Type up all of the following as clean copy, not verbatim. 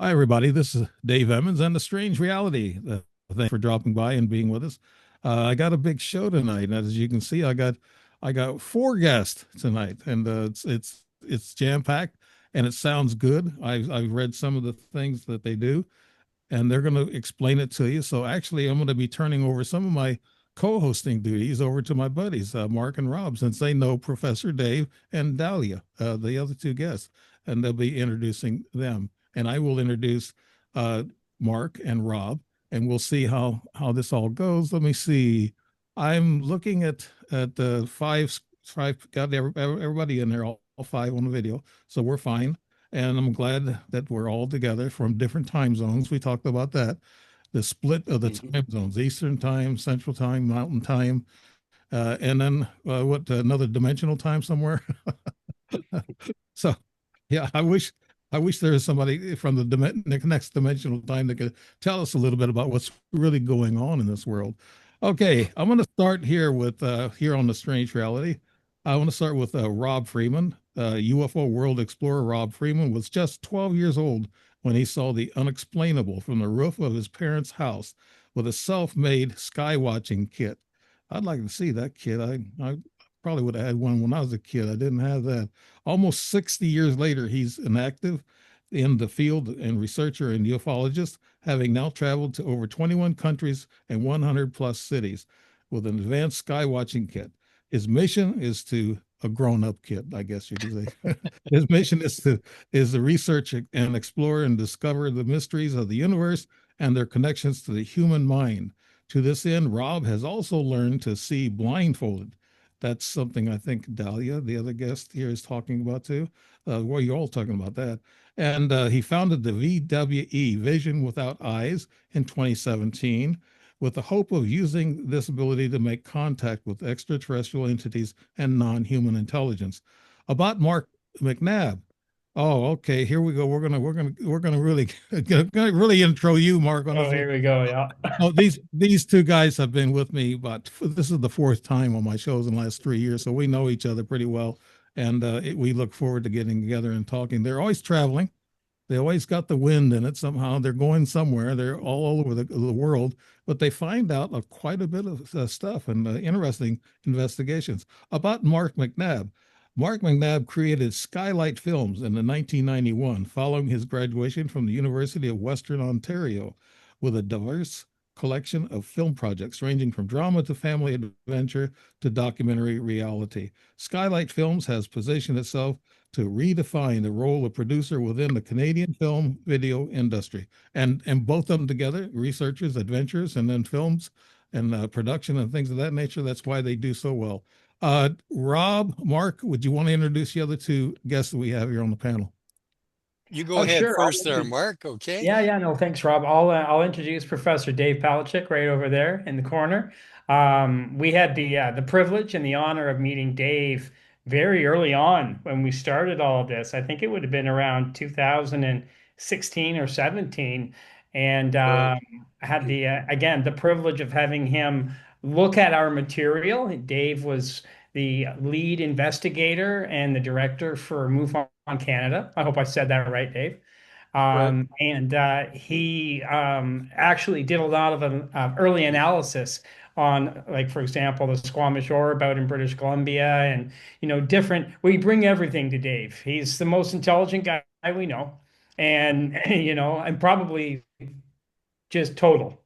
Hi, everybody. This is Dave Emmons and the Strange Reality. Thanks for dropping by and being with us. I got a big show tonight, and as you can see, I got four guests tonight, and it's jam packed, and it sounds good. I've read some of the things that they do, and they're going to explain it to you. So actually, I'm going to be turning over some of my co-hosting duties over to my buddies, Mark and Rob, since they know Professor Dave and Dalia, the other two guests, and they'll be introducing them. And I will introduce uh, Mark and Rob, and we'll see how this all goes. Let me see. I'm looking at the five got everybody in there, all five on the video, so we're fine. And I'm glad that we're all together from different time zones. We talked about that, the split of the Mhm. time zones: Eastern time, Central time, Mountain time, and then what, another dimensional time somewhere. So, yeah, I wish there was somebody from the next dimensional time that could tell us a little bit about what's really going on in this world. Okay, I'm going to start here with here on the Strange Reality. I want to start with Rob Freeman. UFO world explorer Rob Freeman was just 12 years old when he saw the unexplainable from the roof of his parents' house with a self-made sky watching kit. I'd like to see that kit. I probably would have had one when I was a kid. I didn't have that. Almost 60 years later, he's inactive in the field and researcher and ufologist, having now traveled to over 21 countries and 100 plus cities with an advanced skywatching kit. His mission is to a grown-up kid, I guess you could say. His mission is to research and explore and discover the mysteries of the universe and their connections to the human mind. To this end, Rob has also learned to see blindfolded. That's something I think Dalia, the other guest here, is talking about too. Well, you're all talking about that. And he founded the VWE, Vision Without Eyes, in 2017, with the hope of using this ability to make contact with extraterrestrial entities and non-human intelligence. About Mark McNabb. Oh, okay. Here we go. We're gonna really gonna really intro you, Mark, on Oh, this one. here we go. Yeah. Oh, these two guys have been with me, but this is the fourth time on my shows in the last 3 years, so we know each other pretty well, and we look forward to getting together and talking. They're always traveling. They always got the wind in it somehow. They're going somewhere. They're all over the world, but they find out quite a bit of stuff and interesting investigations. About Mark McNabb. Mark McNabb created Skylight Films in the 1991 following his graduation from the University of Western Ontario with a diverse collection of film projects ranging from drama to family adventure to documentary reality. Skylight Films has positioned itself to redefine the role of producer within the Canadian film video industry. And both of them together, researchers, adventures, and then films and production and things of that nature. That's why they do so well. Rob, Mark, would you want to introduce the other two guests that we have here on the panel? You go Oh, ahead sure. first there, Mark. Okay. Yeah. No, thanks, Rob. I'll introduce Professor Dave Palichik right over there in the corner. We had the privilege and the honor of meeting Dave very early on when we started all of this. I think it would have been around 2016 or 17, and Right. I had the again the privilege of having him look at our material. Dave was the lead investigator and the director for MUFON Canada. I hope I said that right, Dave. Right. And he actually did a lot of early analysis on, like, for example, the Squamish Orb out in British Columbia, and different. We bring everything to Dave. He's the most intelligent guy we know, and and probably just total,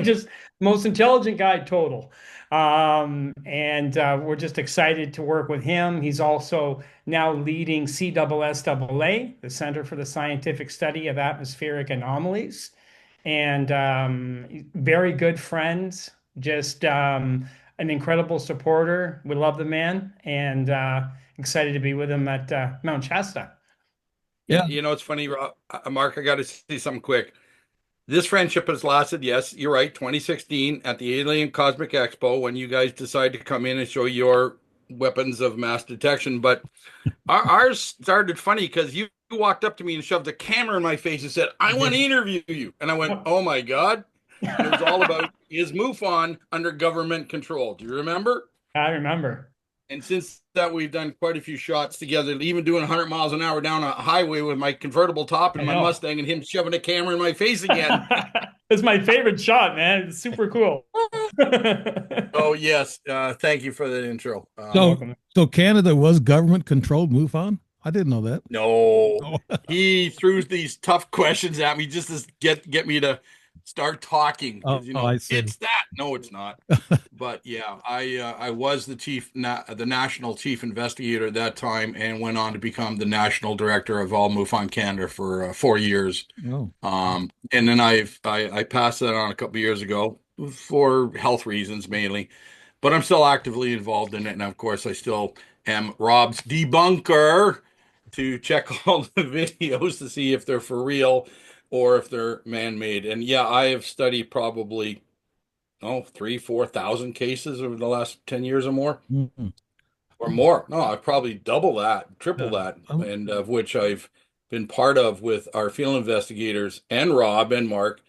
just most intelligent guy total. And we're just excited to work with him. He's also now leading CSSAA, the Center for the Scientific Study of Atmospheric Anomalies, and very good friends. Just an incredible supporter. We love the man, and excited to be with him at Mount Shasta. Yeah. It's funny, Mark, I got to say something quick. This friendship has lasted, yes, you're right, 2016 at the Alien Cosmic Expo when you guys decided to come in and show your weapons of mass detection. But ours started funny because you walked up to me and shoved a camera in my face and said, I want to interview you. And I went, oh my God. And it was all about, is MUFON under government control? Do you remember? I remember. And since that, we've done quite a few shots together, even doing 100 miles an hour down a highway with my convertible top and I my know. Mustang, and him shoving a camera in my face again. It's my favorite shot, man. It's super cool. Oh yes, thank you for the intro. So Canada was government controlled MUFON? I didn't know that. No, Oh. he threw these tough questions at me just to get me to start talking. Oh, You know, I see. it's that. No, it's not. But yeah, I was the national chief investigator at that time, and went on to become the national director of all MUFON Canada for 4 years. Oh. And then I passed that on a couple of years ago for health reasons mainly, but I'm still actively involved in it, and of course I still am Rob's debunker to check all the videos to see if they're for real or if they're man-made. And yeah, I have studied probably 3,000-4,000 cases over the last 10 years or more. Mm-hmm. Or more. No, I've probably double that, triple that, and of which I've been part of with our field investigators and Rob and Mark,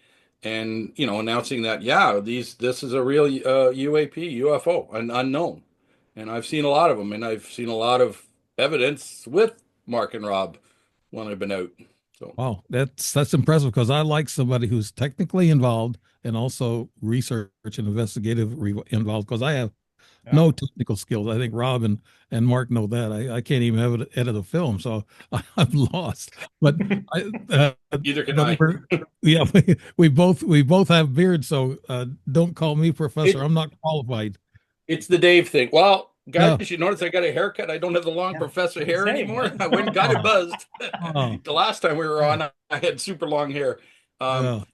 and announcing that this is a real UAP, UFO, an unknown, and I've seen a lot of them, and I've seen a lot of evidence with Mark and Rob when I've been out. So wow, that's impressive, because I like somebody who's technically involved and also research and investigative involved, because I have no technical skills. I think Rob and Mark know that. I can't even edit a film, so I'm lost. But neither can I. Yeah, we both have beards, so don't call me professor. I'm not qualified. It's the Dave thing. Well, guys, you notice I got a haircut. I don't have the long professor hair anymore. I went and got it buzzed. The last time we were on, I had super long hair. I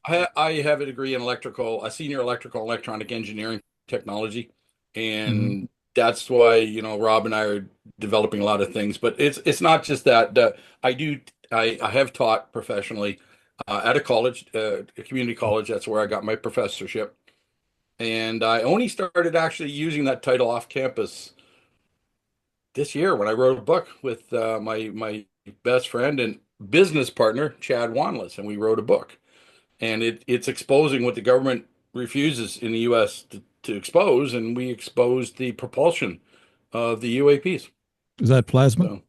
have a degree in a senior electrical electronic engineering technology. And that's why, Rob and I are developing a lot of things, but it's not just that. I have taught professionally at a college, a community college. That's where I got my professorship. And I only started actually using that title off campus this year when I wrote a book with my best friend and business partner, Chad Wanless, and we wrote a book. And it's exposing what the government refuses in the U.S. to expose, and we exposed the propulsion of the UAPs. Is that plasma?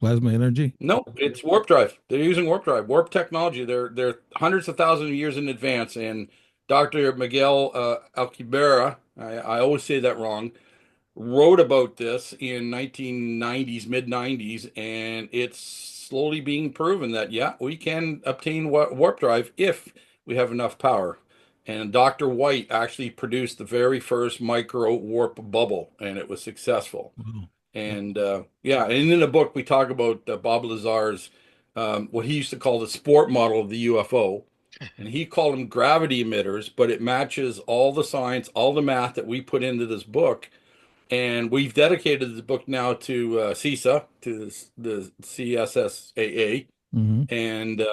Plasma energy? No, it's warp drive. They're using warp technology. They're hundreds of thousands of years in advance. And Dr. Miguel Alcubera, I always say that wrong, wrote about this in 1990s, mid 90s, and it's slowly being proven that we can obtain warp drive if we have enough power. And Dr. White actually produced the very first micro warp bubble, and it was successful. Wow. And and in the book we talk about Bob Lazar's what he used to call the sport model of the UFO, and he called them gravity emitters, but it matches all the science, all the math that we put into this book. And we've dedicated the book now to CISA, to the CSSAA, and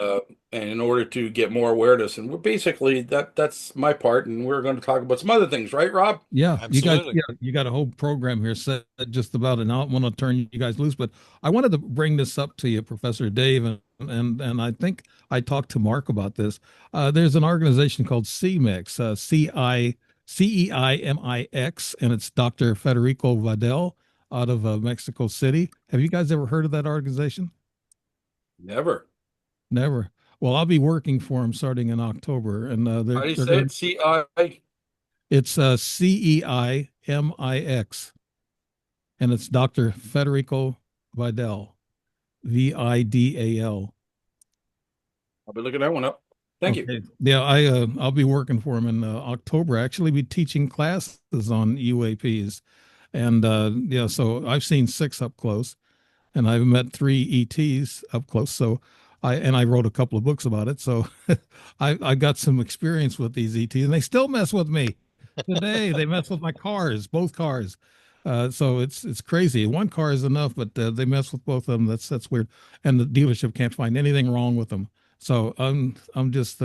in order to get more awareness. And we're basically that's my part, and we're going to talk about some other things, right, Rob? Yeah, absolutely. You got a whole program here set just about, and I want to turn you guys loose, but I wanted to bring this up to you, Professor Dave, and I think I talked to Mark about this. There's an organization called CEIMIX, CEIMIX, and it's Dr. Federico Vidal out of Mexico City. Have you guys ever heard of that organization? Never. Well, I'll be working for him starting in October, and how do you say it? CI. It's CEIMIX, and it's Dr. Federico Vidal, VIDAL. I'll be looking that one up. Thank you. Yeah, I'll be working for him in October. Actually, be teaching classes on UAPs, and so I've seen 6 up close, and I've met 3 ETs up close. So I wrote a couple of books about it. So I got some experience with these ETs, and they still mess with me today. They mess with my cars, both cars. So it's crazy. One car is enough, but they mess with both of them. That's weird. And the dealership can't find anything wrong with them. So I'm just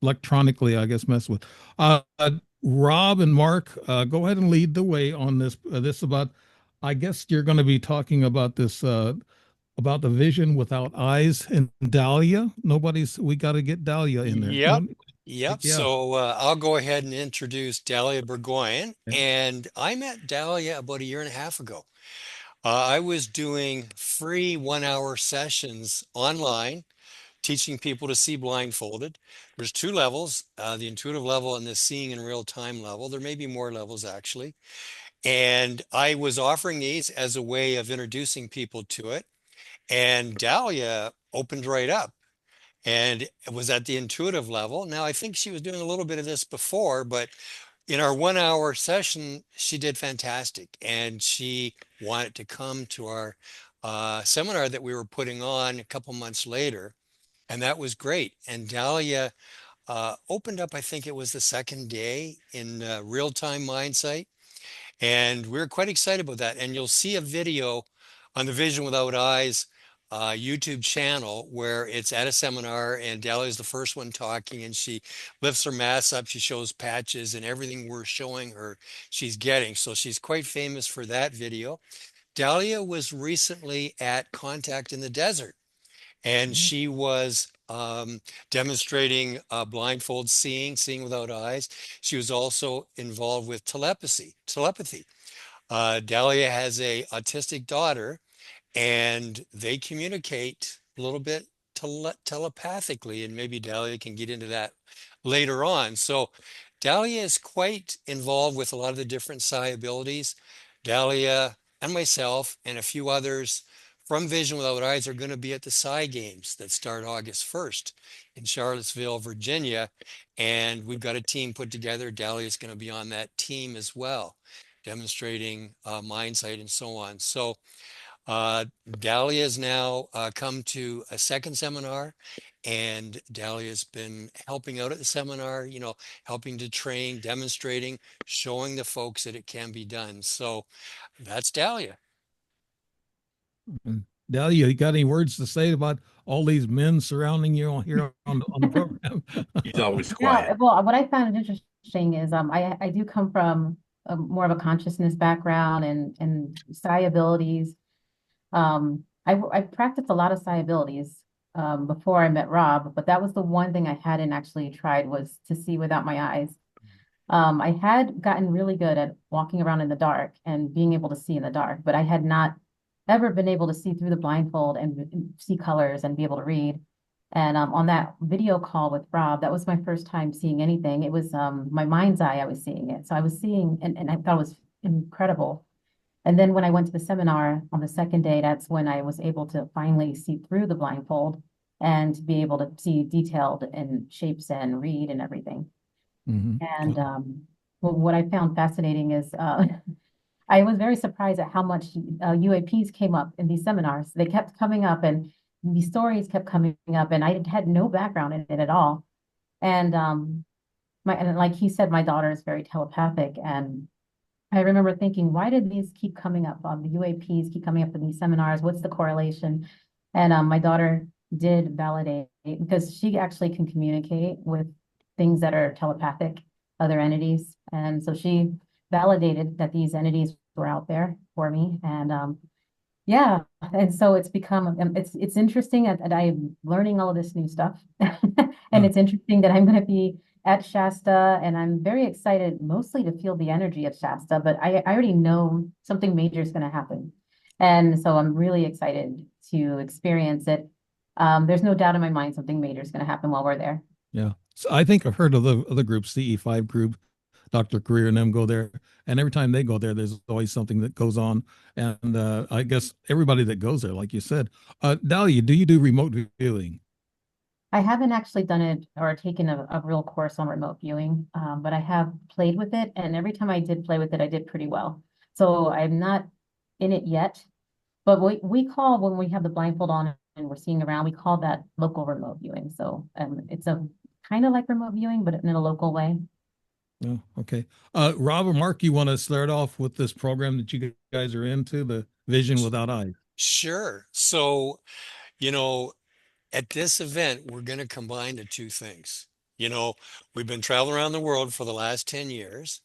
electronically, I guess, mess with. Rob and Mark, go ahead and lead the way on this. About, I guess you're going to be talking about this about the vision without eyes and Dalia. We got to get Dalia in there. Yep. Yeah. So I'll go ahead and introduce Dalia Burgoyne. Yeah. And I met Dalia about a year and a half ago. I was doing free 1 hour sessions online, teaching people to see blindfolded. There's two levels, the intuitive level and the seeing in real time level. There may be more levels actually. And I was offering these as a way of introducing people to it. And Dalia opened right up and it was at the intuitive level. Now, I think she was doing a little bit of this before, but in our 1 hour session, she did fantastic. And she wanted to come to our seminar that we were putting on a couple months later. And that was great. And Dalia opened up, I think it was the second day in real-time Mindsight. And we're quite excited about that. And you'll see a video on the Vision Without Eyes YouTube channel where it's at a seminar and Dalia is the first one talking and she lifts her mask up. She shows patches and everything we're showing her she's getting. So she's quite famous for that video. Dalia was recently at Contact in the Desert and Mhm. she was demonstrating blindfold seeing, seeing without eyes. She was also involved with telepathy. Dalia has a autistic daughter, and they communicate a little bit telepathically, and maybe Dalia can get into that later on. So Dalia is quite involved with a lot of the different psi abilities. Dalia and myself and a few others from Vision Without Eyes are going to be at the Psi Games that start August 1st in Charlottesville, Virginia. And we've got a team put together. Dalia is going to be on that team as well, demonstrating Mindsight and so on. So Dalia has now come to a second seminar, and Dalia has been helping out at the seminar, helping to train, demonstrating, showing the folks that it can be done. So that's Dalia. And Dalia, you got any words to say about all these men surrounding you on here on the program? He's always Yeah, quiet. well, what I found interesting is I do come from more of a consciousness background and psi abilities. I practiced a lot of psi abilities before I met Rob, but that was the one thing I hadn't actually tried was to see without my eyes. I had gotten really good at walking around in the dark and being able to see in the dark, but I had not ever been able to see through the blindfold and see colors and be able to read. And on that video call with Rob, that was my first time seeing anything. It was my mind's eye, I was seeing it. So I was seeing, and I thought it was incredible. And then when I went to the seminar on the second day, that's when I was able to finally see through the blindfold and to be able to see detailed and shapes and read and everything. And what I found fascinating is I was very surprised at how much UAPs came up in these seminars. They kept coming up and these stories kept coming up and I had no background in it at all. And and like he said, my daughter is very telepathic. And I remember thinking, why did these keep coming up? The UAPs keep coming up in these seminars. What's the correlation? And my daughter did validate because she actually can communicate with things that are telepathic, other entities. And so she validated that these entities were out there for me. And yeah, and so it's become it's interesting that I'm learning all of this new stuff. And it's interesting that I'm going to be at Shasta, and I'm very excited mostly to feel the energy of Shasta, but I already know something major is going to happen. And so I'm really excited to experience it. There's no doubt in my mind something major is going to happen while we're there. Yeah. So I think I've heard of the other group, CE5 group, Dr. Career and them go there. And every time they go there, there's always something that goes on. And I guess everybody that goes there, like you said, Dalia, do you do remote viewing? I haven't actually done it or taken a real course on remote viewing, but I have played with it. And every time I did play with it, I did pretty well. So I'm not in it yet, but we call when we have the blindfold on and we're seeing around, we call that local remote viewing. So it's a kind of like remote viewing, but in a local way. Oh, okay. Rob or Mark, you want to start off with this program that you guys are into, the Vision Without Eyes? Sure. So, you know, at this event, we're going to combine the two things. We've been traveling around the world for the last 10 years.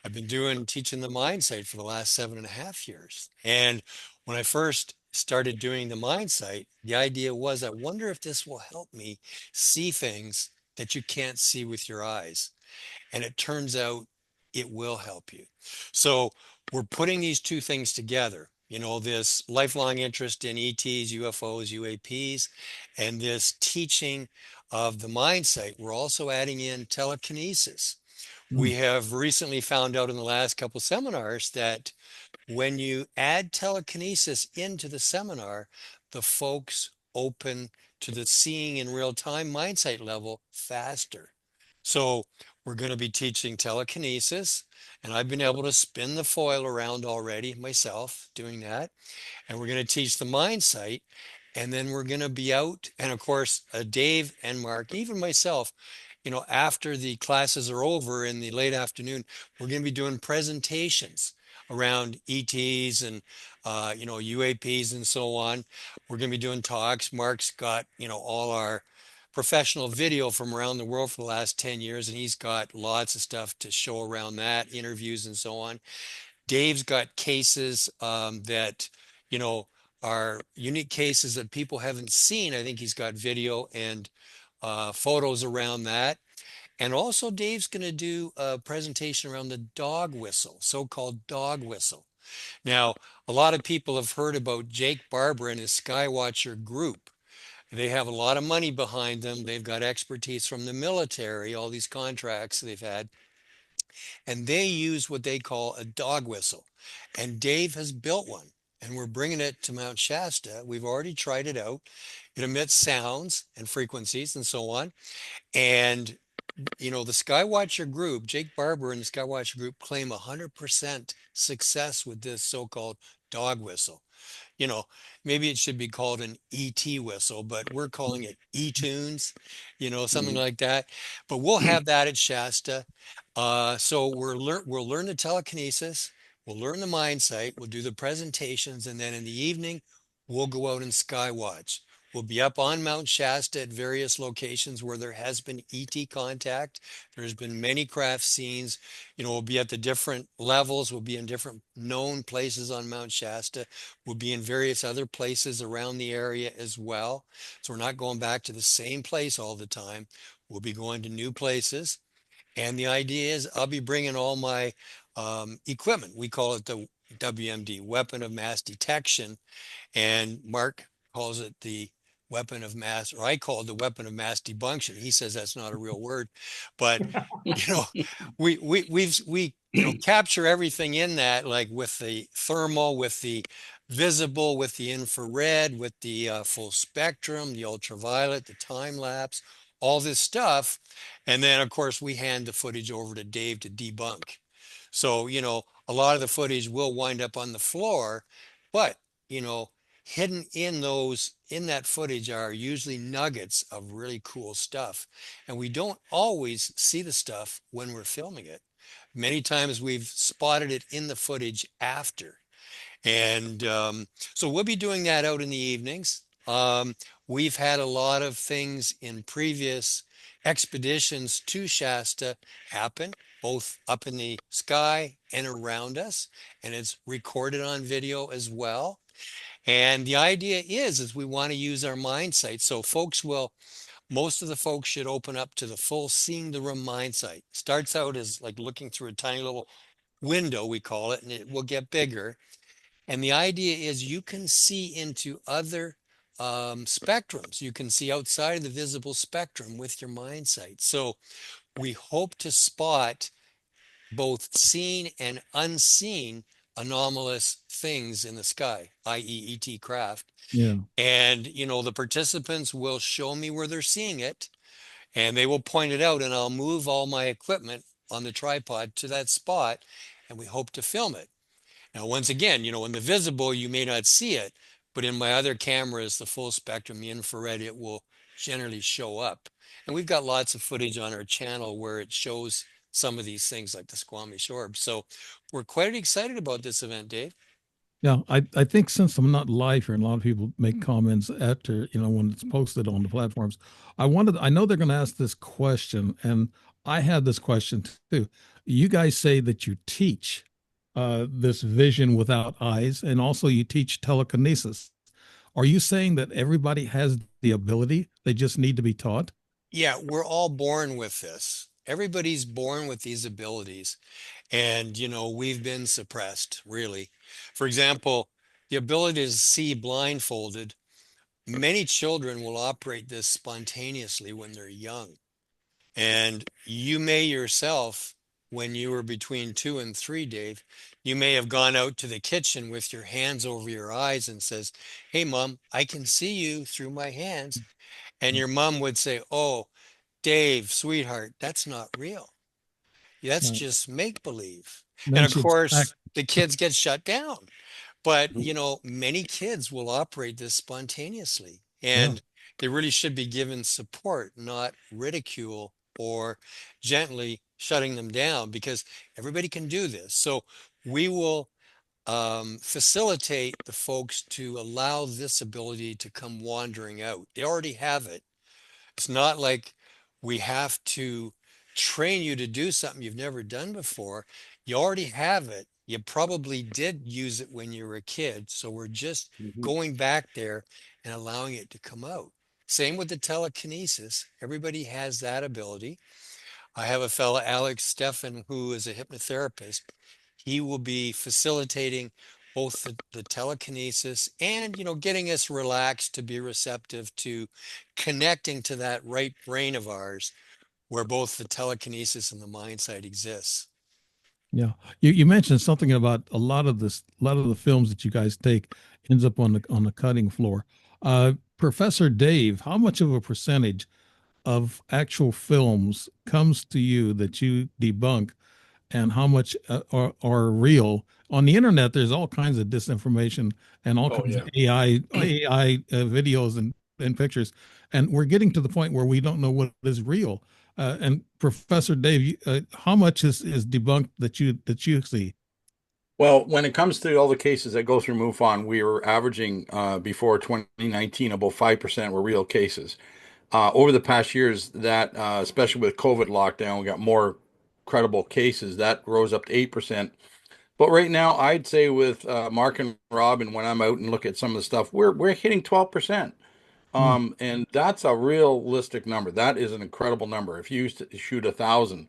I've been teaching the Mindsight for the last 7.5 years. And when I first started doing the Mindsight, the idea was, I wonder if this will help me see things that you can't see with your eyes. And it turns out it will help you. So we're putting these two things together, you know, this lifelong interest in ETs, UFOs, UAPs, and this teaching of the Mindsight. We're also adding in telekinesis. We have recently found out in the last couple seminars that when you add telekinesis into the seminar, the folks open to the seeing in real time Mindsight level faster. So we're going to be teaching telekinesis, and I've been able to spin the foil around already myself doing that. And we're going to teach the Mindsight, and then we're going to be out. And of course, Dave and Mark, even myself, you know, after the classes are over in the late afternoon, we're going to be doing presentations around ETs and, you know, UAPs and so on. We're going to be doing talks. Mark's got, you know, all our professional video from around the world for the last 10 years, and he's got lots of stuff to show around that, interviews and so on. Dave's got cases that, you know, are unique cases that people haven't seen. I think he's got video and photos around that. And also Dave's going to do a presentation around the dog whistle, so-called dog whistle. Now, a lot of people have heard about Jake Barber and his Skywatcher group. They have a lot of money behind them. They've got expertise from the military, all these contracts they've had, and they use what they call a dog whistle. And Dave has built one, and we're bringing it to Mount Shasta. We've already tried it out. It emits sounds and frequencies and so on. And, you know, the Skywatcher group, Jake Barber and the Skywatcher group claim 100% success with this so-called dog whistle. You know, maybe it should be called an ET whistle, but we're calling it E-tunes, you know, something like that. But we'll have that at Shasta. So we'll learn the telekinesis, we'll learn the Mindsight, we'll do the presentations, and then in the evening, we'll go out and skywatch. We'll be up on Mount Shasta at various locations where there has been ET contact. There's been many craft scenes. You know, we'll be at the different levels. We'll be in different known places on Mount Shasta. We'll be in various other places around the area as well. So we're not going back to the same place all the time. We'll be going to new places. And the idea is I'll be bringing all my equipment. We call it the WMD, Weapon of Mass Detection. And Mark calls it the weapon of mass, or I call it the weapon of mass debunction. He says that's not a real word, but you know, we you know, capture everything in that, like with the thermal, with the visible, with the infrared, with the full spectrum, the ultraviolet, the time lapse, all this stuff. And then of course we hand the footage over to Dave to debunk. So, you know, a lot of the footage will wind up on the floor, but, you know, hidden in that footage are usually nuggets of really cool stuff. And we don't always see the stuff when we're filming it. Many times we've spotted it in the footage after. And so we'll be doing that out in the evenings. We've had a lot of things in previous expeditions to Shasta happen, both up in the sky and around us, and it's recorded on video as well. And the idea is we want to use our Mindsight. So most of the folks should open up to the full seeing the room Mindsight. Starts out as like looking through a tiny little window, we call it, and it will get bigger. And the idea is you can see into other spectrums. You can see outside of the visible spectrum with your Mindsight. So we hope to spot both seen and unseen anomalous things in the sky, i.e. ET craft. Yeah. And, you know, the participants will show me where they're seeing it, and they will point it out, and I'll move all my equipment on the tripod to that spot, and we hope to film it. Now, once again, you know, in the visible, you may not see it, but in my other cameras, the full spectrum, the infrared, it will generally show up. And we've got lots of footage on our channel where it shows some of these things like the Squamish orb. So we're quite excited about this event, Dave. Yeah, I think since I'm not live here and a lot of people make comments after, you know, when it's posted on the platforms, I know they're going to ask this question, and I had this question too. You guys say that you teach this vision without eyes, and also you teach telekinesis. Are you saying that everybody has the ability? They just need to be taught? Yeah, we're all born with this. Everybody's born with these abilities. And, we've been suppressed, really. For example, the ability to see blindfolded, many children will operate this spontaneously when they're young. And you may yourself, when you were between 2 and 3, Dave, you may have gone out to the kitchen with your hands over your eyes and says, "Hey, mom, I can see you through my hands." And your mom would say, "Oh, Dave, sweetheart, that's not real. That's Right. just make believe." And Then of she'd smack. course, the kids get shut down. But, Mhm. many kids will operate this spontaneously, Yeah. and they really should be given support, not ridicule or gently shutting them down, because everybody can do this. So we will facilitate the folks to allow this ability to come wandering out. They already have it. It's not like we have to train you to do something you've never done before. You already have it. You probably did use it when you were a kid. So we're just Mhm. going back there and allowing it to come out. Same with the telekinesis. Everybody has that ability. I have a fellow, Alex Steffen, who is a hypnotherapist. He will be facilitating both the telekinesis and, getting us relaxed to be receptive to connecting to that right brain of ours where both the telekinesis and the mind sight exists. Yeah. You mentioned something about a lot of the films that you guys take ends up on the cutting floor. Professor Dave, how much of a percentage of actual films comes to you that you debunk, and how much are real? On the internet, there's all kinds of disinformation and all Oh kinds yeah. of AI videos and pictures, and we're getting to the point where we don't know what is real. And Professor Dave, how much is debunked that you see? Well, when it comes to all the cases that go through MUFON, we were averaging before 2019 about 5% were real cases. Over the past years, that especially with COVID lockdown, we got more credible cases. That rose up to 8%. But right now, I'd say with Mark and Rob, and when I'm out and look at some of the stuff, we're hitting 12%. Hmm. And that's a realistic number. That is an incredible number. If you used to shoot 1,000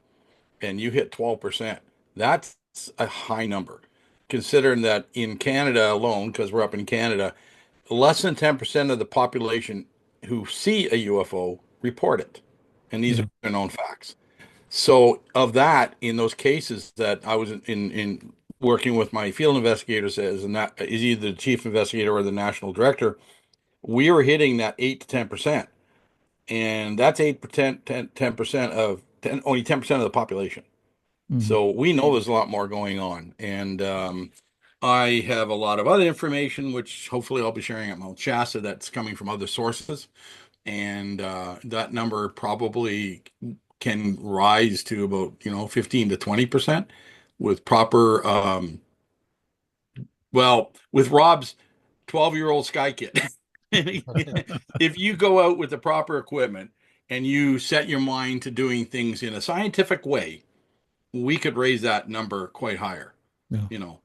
and you hit 12%, that's a high number. Considering that in Canada alone, because we're up in Canada, less than 10% of the population who see a UFO report it. And these Yeah. are known facts. So of that, in those cases that I was in working with my field investigators as, and that is either the chief investigator or the national director, we were hitting that 8 to 10%. And that's 8%, 10% of 10, only 10% of the population. Mhm. So we know there's a lot more going on. And I have a lot of other information, which hopefully I'll be sharing at Mount Shasta, that's coming from other sources. And that number probably can rise to about, 15 to 20% with proper, well, with Rob's 12-year-old Sky Kit. If you go out with the proper equipment and you set your mind to doing things in a scientific way, we could raise that number quite higher, Yeah. you know.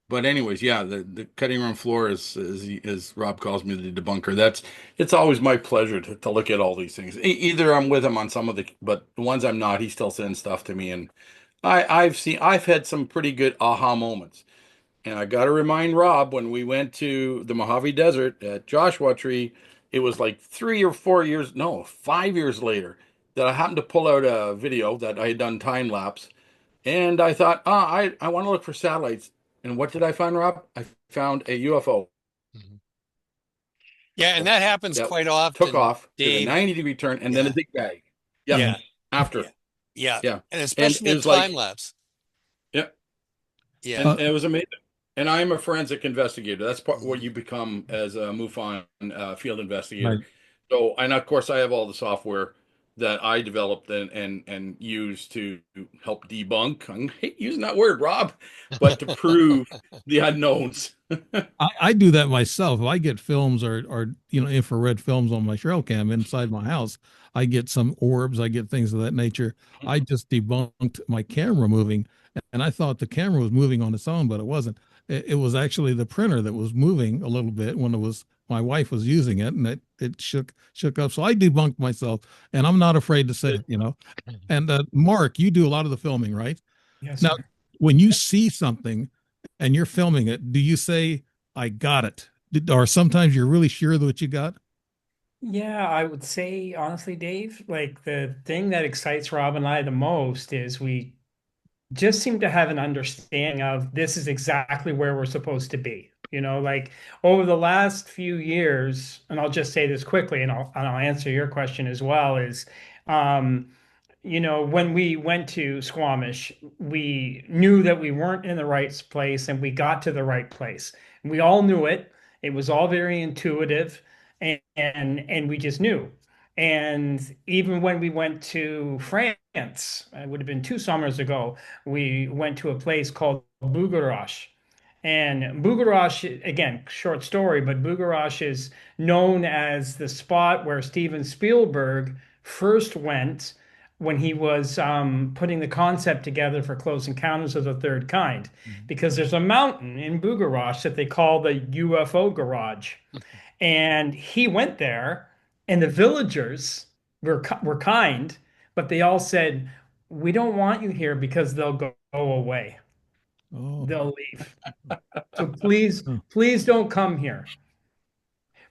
But anyways, yeah, the cutting room floor is, as Rob calls me, the debunker. It's always my pleasure to look at all these things. Either I'm with him on some of but the ones I'm not, he still sends stuff to me, and I've had some pretty good aha moments. And I got to remind Rob, when we went to the Mojave Desert at Joshua Tree, it was like 3 or 4 years, no, 5 years later, that I happened to pull out a video that I had done time lapse. And I thought, I want to look for satellites. And what did I find, Rob? I found a UFO Mhm. Yeah, and that happens that quite took often, off, did a Dave. 90-degree turn, and then a Yeah, zigzag. Yep, Yeah. yeah, after. yeah, yeah. Yeah. And And especially it the was time like, lapse. yeah, Yeah. and it was amazing. And I'm a forensic investigator. That's part what Mhm. you become as a MUFON field Right. investigator. So, and of course, I have all the software that I developed and use to help debunk. I hate using that word, Rob, but to prove the unknowns. I do that myself. If I get films or infrared films on my trail cam inside my house, I get some orbs, I get things of that nature. I just debunked my camera moving, and I thought the camera was moving on its own, but it wasn't. it was actually the printer that was moving a little bit when my wife was using it, and it shook up. So I debunked myself, and I'm not afraid to say it. And Mark, you do a lot of the filming, right? Yes, Now, sir. when you see something and you're filming it, do you say, I got it? Or sometimes you're really sure that what you got? Yeah, I would say honestly, Dave, like the thing that excites Rob and I the most is we just seem to have an understanding of this is exactly where we're supposed to be. Like over the last few years, and I'll just say this quickly, and I'll answer your question as well, is um, when we went to Squamish, we knew that we weren't in the right place and we got to the right place. We all knew it. It was all very intuitive and we just knew. And even when we went to France, it would have been 2 summers ago, we went to a place called Bugarash. And Bugarash, again, short story, but Bugarash is known as the spot where Steven Spielberg first went when he was putting the concept together for Close Encounters of the Third Kind, because there's a mountain in Bugarash that they call the UFO Garage. And he went there, and the villagers were kind, but they all said, "We don't want you here because they'll go away. Oh, They'll leave. So please, oh. please don't come here."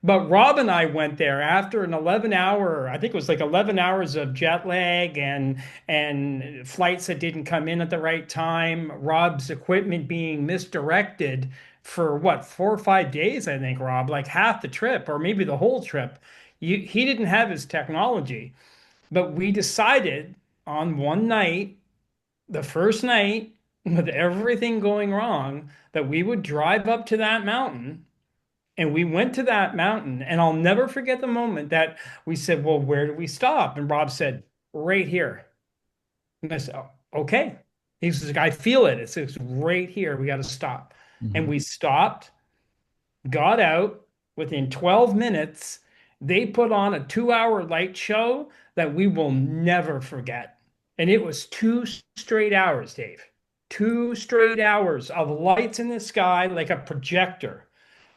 But Rob and I went there after an 11-hour, I think it was like 11 hours of jet lag and flights that didn't come in at the right time, Rob's equipment being misdirected for what, 4 or 5 days, I think, Rob, like half the trip or maybe the whole trip. He didn't have his technology, but we decided on one night, the first night, with everything going wrong, that we would drive up to that mountain, and we went to that mountain, and I'll never forget the moment that we said, "Well, where do we stop?" And Rob said, "Right here." And I said, "Oh, okay." He's like, "I feel it. It's right here. We got to stop." And Mhm. we stopped, got out. Within 12 minutes, they put on a 2 hour light show that we will never forget. And it was 2 straight hours, Dave. 2 straight hours of lights in the sky like a projector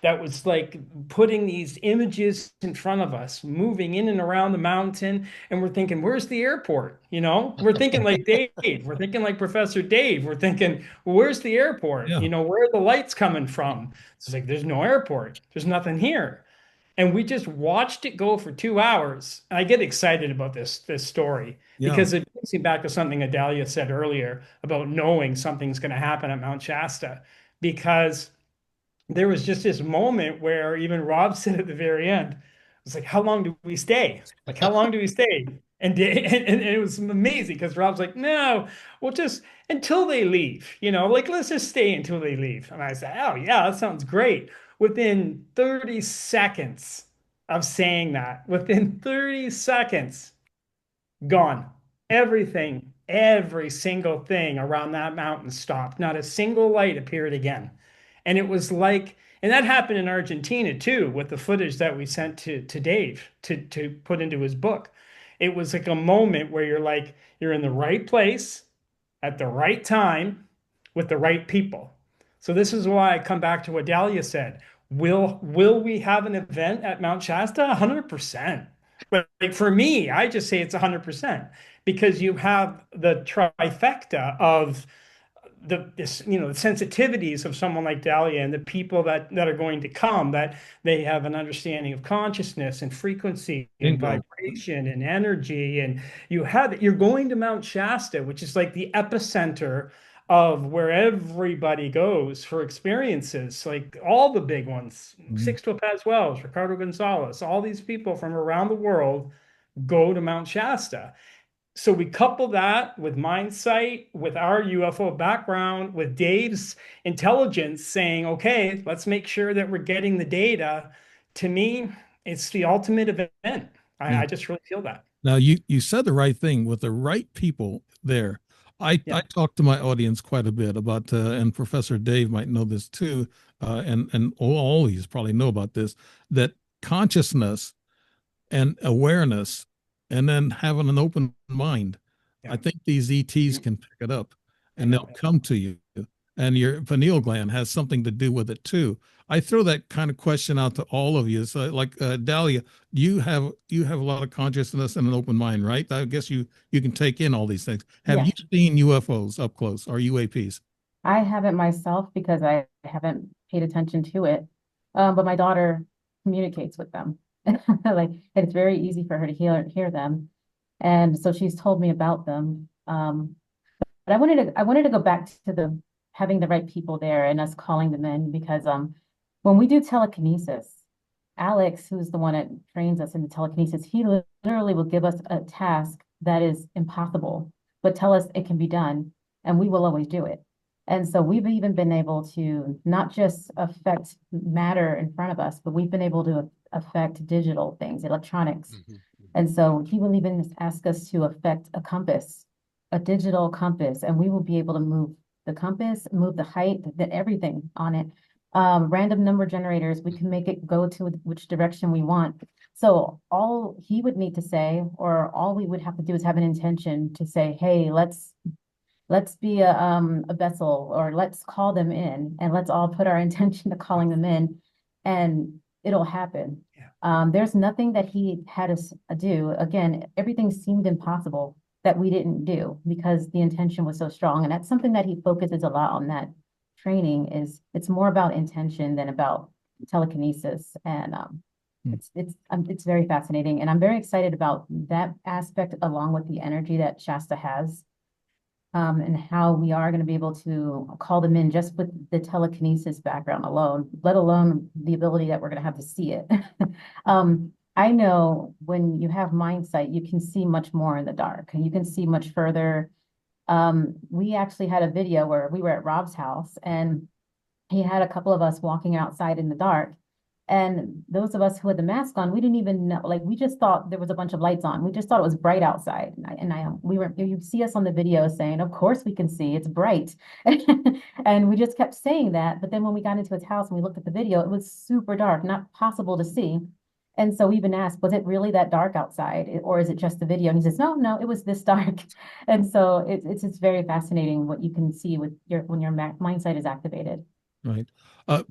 that was like putting these images in front of us, moving in and around the mountain. And we're thinking, where's the airport? We're thinking like Dave, we're thinking like Professor Dave, we're thinking, well, where's the airport? Yeah. Where are the lights coming from? It's like, there's no airport, there's nothing here. And we just watched it go for 2 hours. And I get excited about this story Yeah. because it brings me back to something Dalia said earlier about knowing something's going to happen at Mount Shasta. Because there was just this moment where even Rob said at the very end, it's like, how long do we stay? Like, how long do we stay? And it was amazing because Rob's like, no, we'll just until they leave, like let's just stay until they leave. And I said, oh yeah, that sounds great. Within 30 seconds of saying that, within 30 seconds, gone. Everything, every single thing around that mountain stopped. Not a single light appeared again. And it was like, and that happened in Argentina too, with the footage that we sent to Dave to put into his book. It was like a moment where you're like, you're in the right place at the right time with the right people. So this is why I come back to what Dalia said. Will we have an event at Mount Shasta? 100%. But like for me, I just say it's 100% because you have the trifecta of the sensitivities of someone like Dalia and the people that are going to come, that they have an understanding of consciousness and frequency and Bingo. vibration and energy. And you're going to Mount Shasta, which is like the epicenter of where everybody goes for experiences, like all the big ones, Mhm. Sixto Paz Wells, Ricardo Gonzalez, all these people from around the world go to Mount Shasta. So we couple that with Mindsight, with our UFO background, with Dave's intelligence saying, okay, let's make sure that we're getting the data. To me, it's the ultimate event. Yeah. I just really feel that. Now you said the right thing with the right people there. I Yeah. talk to my audience quite a bit about, and Professor Dave might know this too, and all these probably know about this, that consciousness and awareness, and then having an open mind. Yeah. I think these ETs can pick it up, I and they'll know. come to you. and your pineal gland has something to do with it too. I throw that kind of question out to all of you. So, like Dalia, you have a lot of consciousness and an open mind, right? I guess you can take in all these things. Have Yeah. you seen UFOs up close or UAPs? I haven't myself because I haven't paid attention to it. But my daughter communicates with them. Like it's very easy for her to hear them. And so she's told me about them. But I wanted to go back to the having the right people there and us calling them in because when we do telekinesis, Alex, who's the one that trains us in the telekinesis, he literally will give us a task that is impossible, but tell us it can be done, and we will always do it. And so we've even been able to not just affect matter in front of us, but we've been able to affect digital things, electronics. And so he will even ask us to affect a compass, a digital compass, and we will be able to move the compass, move the height, everything on it. Random number generators, we can make it go to which direction we want. So all he would need to say, or all we would have to do is have an intention to say, hey, let's be a vessel, or let's call them in, and let's all put our intention to calling them in, and it'll happen. There's nothing that he had us do. Again, everything seemed impossible that we didn't do because the intention was so strong. And that's something that he focuses a lot on, that training is it's more about intention than about telekinesis. And it's very fascinating. And I'm very excited about that aspect along with the energy that Shasta has. And how we are going to be able to call them in just with the telekinesis background alone, let alone the ability that we're going to have to see it. I know when you have Mindsight, you can see much more in the dark and you can see much further. We actually had a video where we were at Rob's house and he had a couple of us walking outside in the dark. And those of us who had the mask on, we didn't even know, like, we just thought there was a bunch of lights on. We just thought it was bright outside. You see us on the video saying, of course we can see, it's bright. And we just kept saying that. But then when we got into his house and we looked at the video, it was super dark, not possible to see. And so we even asked, was it really that dark outside? Or is it just the video? And he says, no, it was this dark. And so it's very fascinating what you can see with when your Mindsight is activated. Right.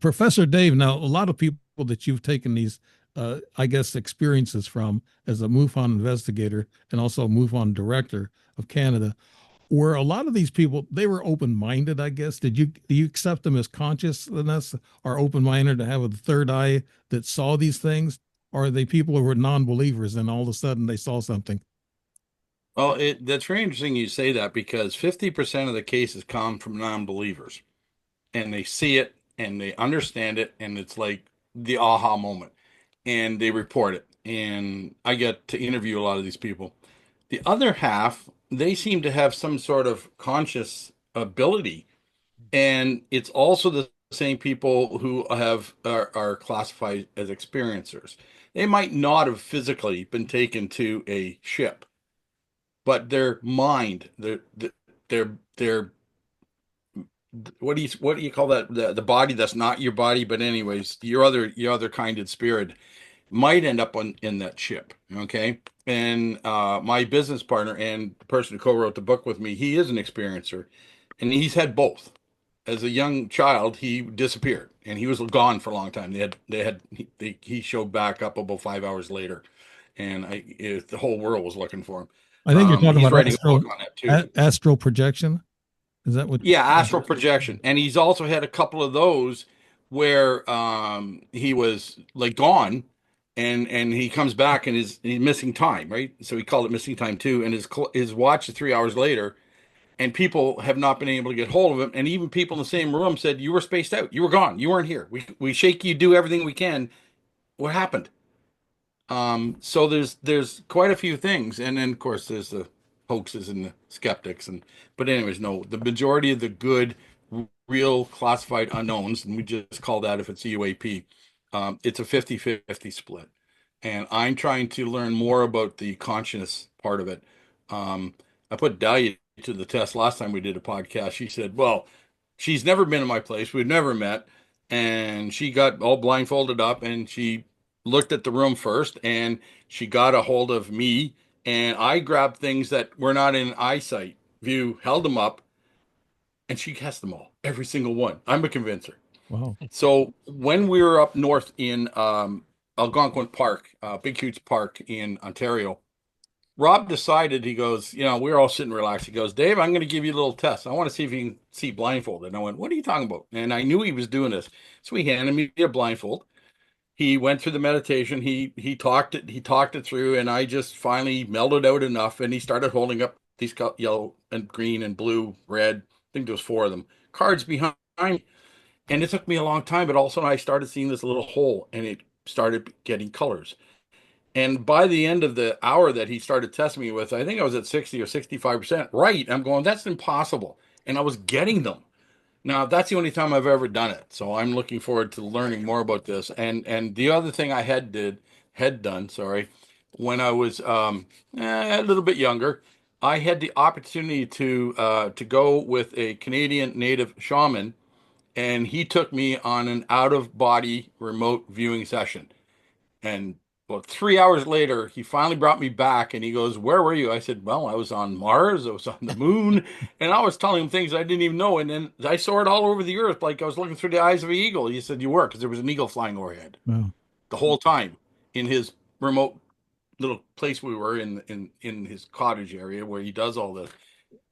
Professor Dave, now a lot of people that you've taken these, I guess, experiences from as a MUFON investigator and also a MUFON director of Canada, were a lot of these people, they were open-minded, I guess. Do you accept them as consciousness or open-minded to have a third eye that saw these things? Or are they people who were non-believers and all of a sudden they saw something? Well, that's very interesting you say that because 50% of the cases come from non-believers and they see it and they understand it and it's like the aha moment and they report it. And I get to interview a lot of these people. The other half, they seem to have some sort of conscious ability. And it's also the same people who are classified as experiencers. They might not have physically been taken to a ship, but their mind, their what do you call that? The body that's not your body, but anyways, your other kindred spirit might end up in that ship. Okay. And my business partner and the person who co-wrote the book with me, he is an experiencer, and he's had both. As a young child, he disappeared and he was gone for a long time. He showed back up about 5 hours later, and the whole world was looking for him. I think you're talking He's about writing a book on that too. Astral projection. Is that what? Yeah, astral projection. And he's also had a couple of those where he was like gone and he comes back and he's missing time, right? So he called it missing time too. And his watch is 3 hours later, and people have not been able to get hold of him. And even people in the same room said, "You were spaced out. You were gone. You weren't here. We shake you, do everything we can. What happened?" So there's quite a few things, and then of course there's the hoaxes and the skeptics, but anyways, no, the majority of the good, real classified unknowns, and we just call that if it's a UAP, it's a 50-50 split, and I'm trying to learn more about the consciousness part of it. I put Dalia to the test last time we did a podcast. She said, "Well, she's never been in my place. We've never met." And she got all blindfolded up and she looked at the room first and she got a hold of me and I grabbed things that were not in eyesight view, held them up, and she guessed them all. Every single one. I'm a convincer. Wow. So when we were up north in Algonquin Park, Big Huge Park in Ontario, Rob decided, he goes, we were all sitting relaxed. He goes, Dave, I'm going to give you a little test. I want to see if you can see blindfolded. And I went, what are you talking about? And I knew he was doing this. So he handed me a blindfold. He went through the meditation. He talked it through, and I just finally melded out enough. And he started holding up these yellow and green and blue, red. I think there was 4 of them. Cards behind me. And it took me a long time, but also I started seeing this little hole, and it started getting colors. And by the end of the hour that he started testing me with, I think I was at 60 or 65% right. I'm going, that's impossible. And I was getting them. Now, that's the only time I've ever done it. So I'm looking forward to learning more about this. And the other thing I had done, sorry, when I was a little bit younger, I had the opportunity to go with a Canadian native shaman, and he took me on an out of body remote viewing session. And well, 3 hours later, he finally brought me back, and he goes, "Where were you?" I said, "Well, I was on Mars, I was on the moon," and I was telling him things I didn't even know. And then I saw it all over the earth, like I was looking through the eyes of an eagle. He said, "You were," because there was an eagle flying overhead Wow. the whole time in his remote little place we were in his cottage area where he does all this.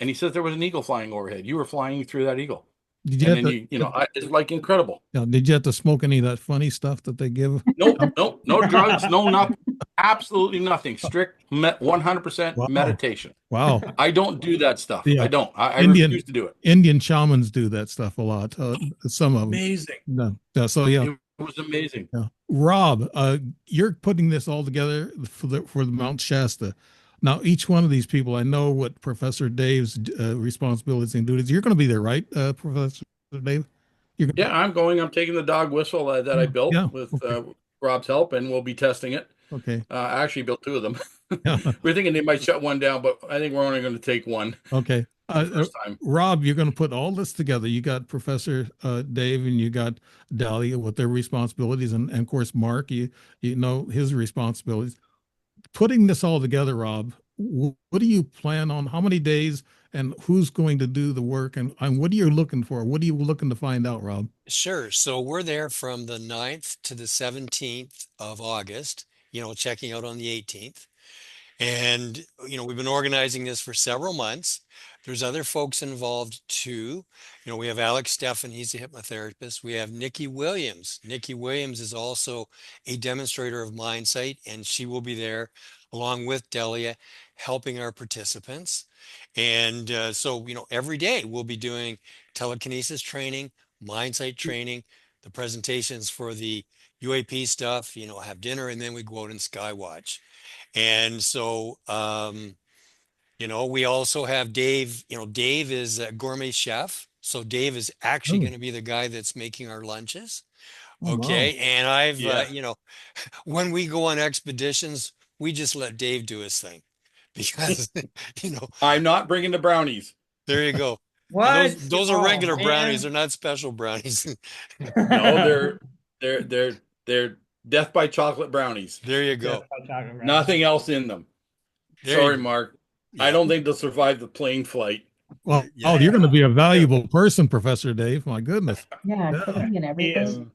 And he says there was an eagle flying overhead. You were flying through that eagle. Did you And have then it's like incredible. did you have to smoke any of that funny stuff that they give? No drugs, no nothing, absolutely nothing. Strict 100% Wow. meditation. Wow. I don't do that stuff. Yeah. I don't. I Indian- refuse to do it. Indian shamans do that stuff a lot. Some of them. Amazing. No. So yeah. It was amazing. Yeah. Rob, you're putting this all together for the Mount Shasta. Now, each one of these people, I know what Professor Dave's responsibilities and duties. You're going to be there, right, Professor Dave? Yeah, I'm going. I'm taking the dog whistle that I built with Rob's help, and we'll be testing it. Okay. I actually built 2 of them. Yeah. We're thinking they might shut one down, but I think we're only going to take one. Okay. First time. Rob, you're going to put all this together. You got Professor Dave, and you got Dalia with their responsibilities, and of course Mark. You know his responsibilities. Putting this all together, Rob, what do you plan on? How many days, and who's going to do the work, and what are you looking for? What are you looking to find out, Rob? Sure. So we're there from the 9th to the 17th of August, checking out on the 18th. And, we've been organizing this for several months. There's other folks involved too. We have Alex Steffen, he's a hypnotherapist. We have Nikki Williams. Nikki Williams is also a demonstrator of Mindsight, and she will be there along with Dalia, helping our participants. And so, every day we'll be doing telekinesis training, Mindsight training, the presentations for the UAP stuff, have dinner, and then we go out and skywatch. And so, we also have Dave. Dave is a gourmet chef. So Dave is actually going to be the guy that's making our lunches. Okay. Wow. And I've, when we go on expeditions, we just let Dave do his thing because, I'm not bringing the brownies. there you go. What? Those are regular man. brownies. They're not special brownies. No, they're death by chocolate brownies. There you go. Nothing else in them. Sorry, Mark. Yeah. I don't think they'll survive the plane flight. Well, Yeah. you're going to be a valuable person, Professor Dave. My goodness. Yeah, cooking and everything.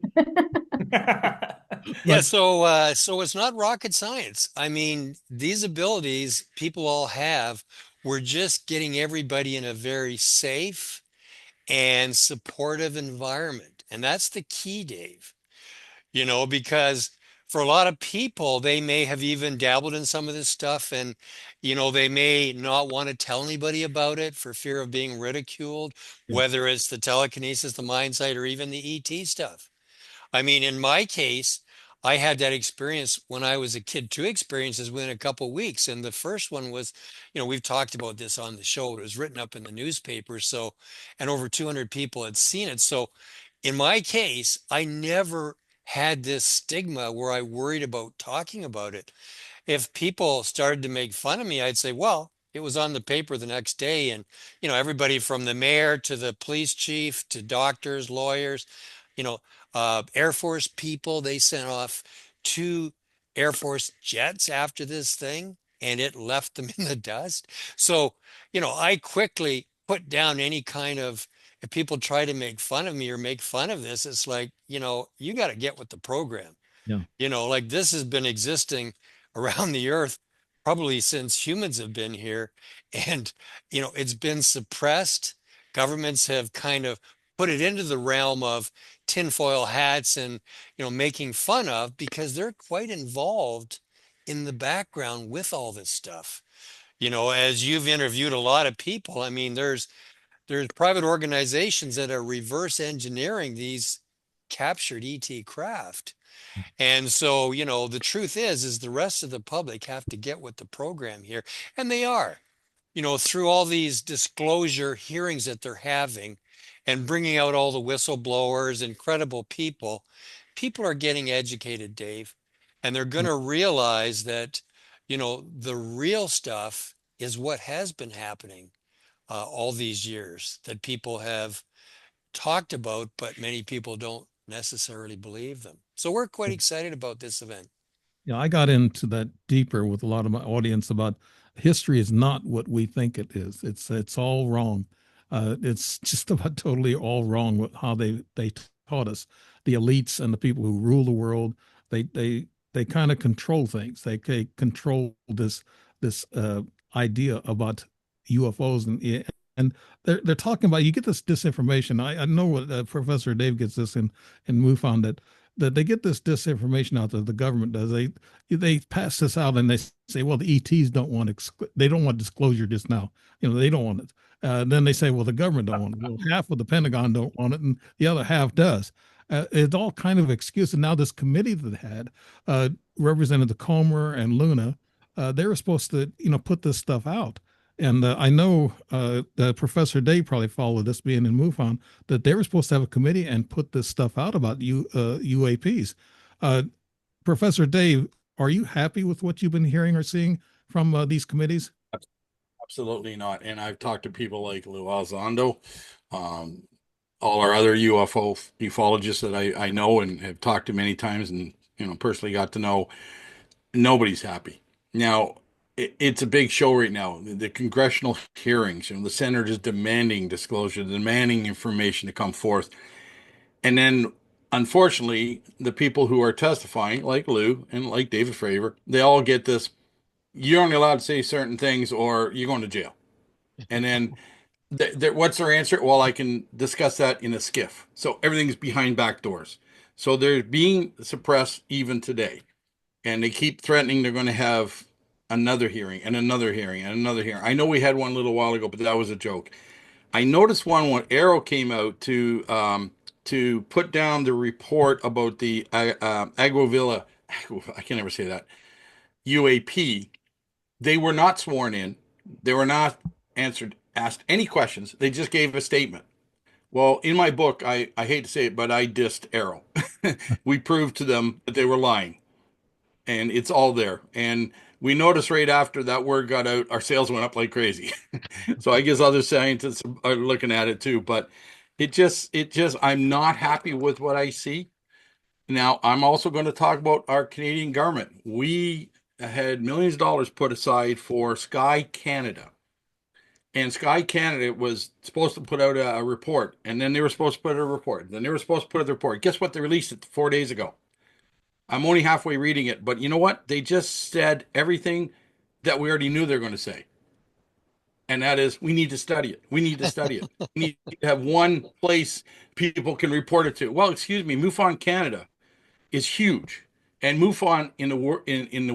Yeah, so it's not rocket science. I mean, these abilities people all have. We're just getting everybody in a very safe and supportive environment. And that's the key, Dave. Because for a lot of people, they may have even dabbled in some of this stuff, and they may not want to tell anybody about it for fear of being ridiculed, whether it's the telekinesis, the Mindsight, or even the ET stuff. I mean, in my case, I had that experience when I was a kid, 2 experiences within a couple of weeks. And the first one was, we've talked about this on the show. It was written up in the newspaper. So, and over 200 people had seen it. So in my case, I never had this stigma where I worried about talking about it. If people started to make fun of me, I'd say, well, it was on the paper the next day. And, everybody from the mayor to the police chief to doctors, lawyers, Air Force people, they sent off 2 Air Force jets after this thing, and it left them in the dust. So, I quickly put down any kind of if people try to make fun of me or make fun of this, it's like, you got to get with the program. Yeah. Like this has been existing around the earth probably since humans have been here. And, it's been suppressed. Governments have kind of put it into the realm of tinfoil hats and, making fun of, because they're quite involved in the background with all this stuff. As you've interviewed a lot of people, I mean, there's private organizations that are reverse engineering these captured ET craft. And so, the truth is the rest of the public have to get with the program here. And they are, through all these disclosure hearings that they're having and bringing out all the whistleblowers, incredible people. People are getting educated, Dave, and they're going to realize that, the real stuff is what has been happening all these years that people have talked about, but many people don't necessarily believe them. So we're quite excited about this event. Yeah, I got into that deeper with a lot of my audience about history is not what we think it is. It's all wrong. It's just about totally all wrong with how they taught us. The elites and the people who rule the world, they kind of control things. They control this idea about UFOs, and they're talking about, you get this disinformation. I know what Professor Dave gets this in MUFON, that they get this disinformation out that the government does. They pass this out and they say, well, the ETs don't want they don't want disclosure just now. They don't want it. Then they say, well, the government don't want it. Well, half of the Pentagon don't want it, and the other half does. It's all kind of excuse. And now this committee that had represented the Comer and Luna, they were supposed to put this stuff out. And I know Professor Dave probably followed this, being in MUFON, that they were supposed to have a committee and put this stuff out about UAPs. Professor Dave, are you happy with what you've been hearing or seeing from these committees? Absolutely not. And I've talked to people like Lou Alzondo, all our other UFO ufologists that I know and have talked to many times, and personally got to know. Nobody's happy. Now, it's a big show right now. The congressional hearings, the senators demanding disclosure, demanding information to come forth. And then, unfortunately, the people who are testifying, like Lou and like David Fravor, they all get this, you're only allowed to say certain things or you're going to jail. And then what's their answer? Well, I can discuss that in a skiff. So everything's behind back doors. So they're being suppressed even today. And they keep threatening they're going to have another hearing and another hearing and another hearing. I know we had one a little while ago, but that was a joke. I noticed one when Arrow came out to put down the report about the Agrovilla, I can never say that, UAP. They were not sworn in. They were not asked any questions. They just gave a statement. Well, in my book, I hate to say it, but I dissed Arrow. We proved to them that they were lying. And it's all there. And we noticed right after that word got out, our sales went up like crazy. So I guess other scientists are looking at it too. But I'm not happy with what I see. Now, I'm also going to talk about our Canadian government. We had millions of dollars put aside for Sky Canada. And Sky Canada was supposed to put out a report. And then they were supposed to put out a report. Then they were supposed to put out the report. Guess what? They released it 4 days ago. I'm only halfway reading it, but you know what? They just said everything that we already knew they're going to say. And that is, we need to study it. We need to study it. We need to have one place people can report it to. Well, excuse me, MUFON Canada is huge. And MUFON in the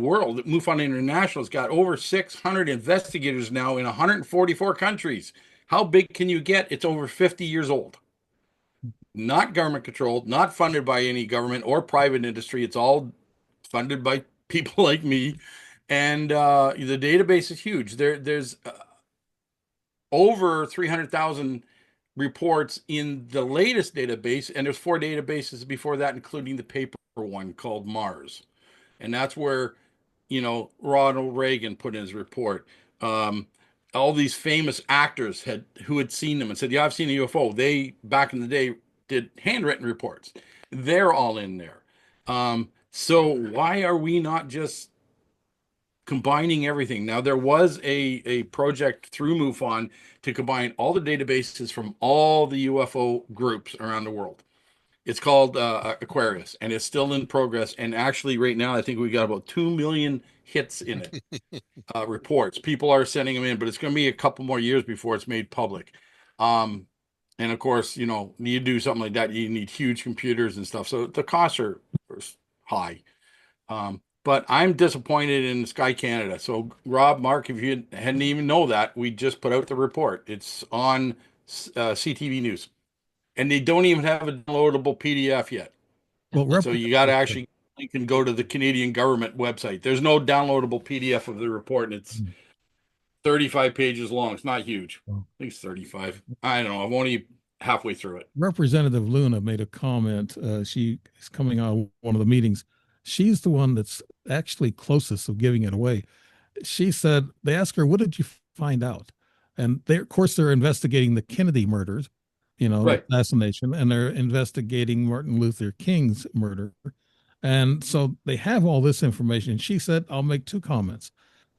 world, MUFON International has got over 600 investigators now in 144 countries. How big can you get? It's over 50 years old. Not government controlled, not funded by any government or private industry. It's all funded by people like me. And the database is huge. There's over 300,000 reports in the latest database, and there's 4 databases before that, including the paper one called Mars. And that's where, Ronald Reagan put in his report. All these famous actors who had seen them and said, yeah, I've seen a UFO. They, back in the day, did handwritten reports. They're all in there. So why are we not just combining everything. Now, there was a project through MUFON to combine all the databases from all the UFO groups around the world. It's called Aquarius, and it's still in progress. And actually, right now, I think we got about 2 million hits in it. Reports. People are sending them in, but it's going to be a couple more years before it's made public. And of course, you know, you do something like that, you need huge computers and stuff. So the costs are high. But I'm disappointed in Sky Canada. So Rob, Mark, if you hadn't even know that, we just put out the report. It's on CTV News, and they don't even have a downloadable PDF yet. Well, So you got to actually, you can go to the Canadian government website. There's no downloadable PDF of the report, and it's 35 pages long. It's not huge. I think it's 35. I don't know. I'm only halfway through it. Representative Luna made a comment. She is coming out of one of the meetings. She's the one that's actually closest of giving it away. She said, they asked her, what did you find out? And they, of course, they're investigating the Kennedy murders, you know, Right. the assassination, and they're investigating Martin Luther King's murder. And so they have all this information. She said, I'll make two comments.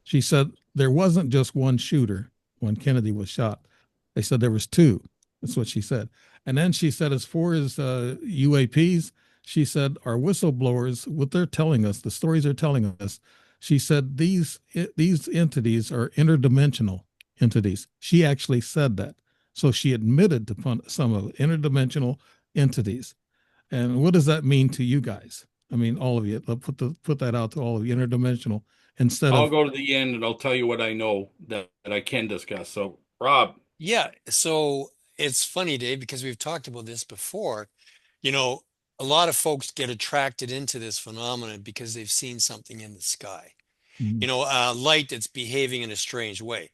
She said, there wasn't just one shooter when Kennedy was shot. They said there was two. That's what she said. And then she said, as far as UAPs, she said, our whistleblowers, what they're telling us, the stories they're telling us, she said, these entities are interdimensional entities. She actually said that. So she admitted to some of interdimensional entities. And what does that mean to you guys? I mean, all of you. Put that out to all of you. Interdimensional instead I'll of. go to the end and I'll tell you what I know that I can discuss. So, Rob. Yeah. So it's funny, Dave, because we've talked about this before. You know, a lot of folks get attracted into this phenomenon because they've seen something in the sky. You know, light that's behaving in a strange way.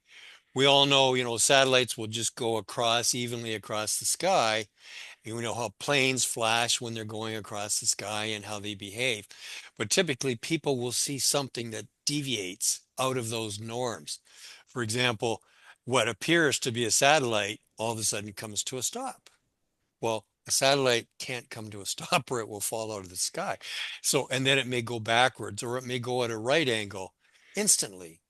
We all know, you know, satellites will just go across evenly across the sky. And we know how planes flash when they're going across the sky and how they behave. But typically, people will see something that deviates out of those norms. For example, what appears to be a satellite all of a sudden comes to a stop. Well, a satellite can't come to a stop or it will fall out of the sky. So, and then it may go backwards or it may go at a right angle instantly.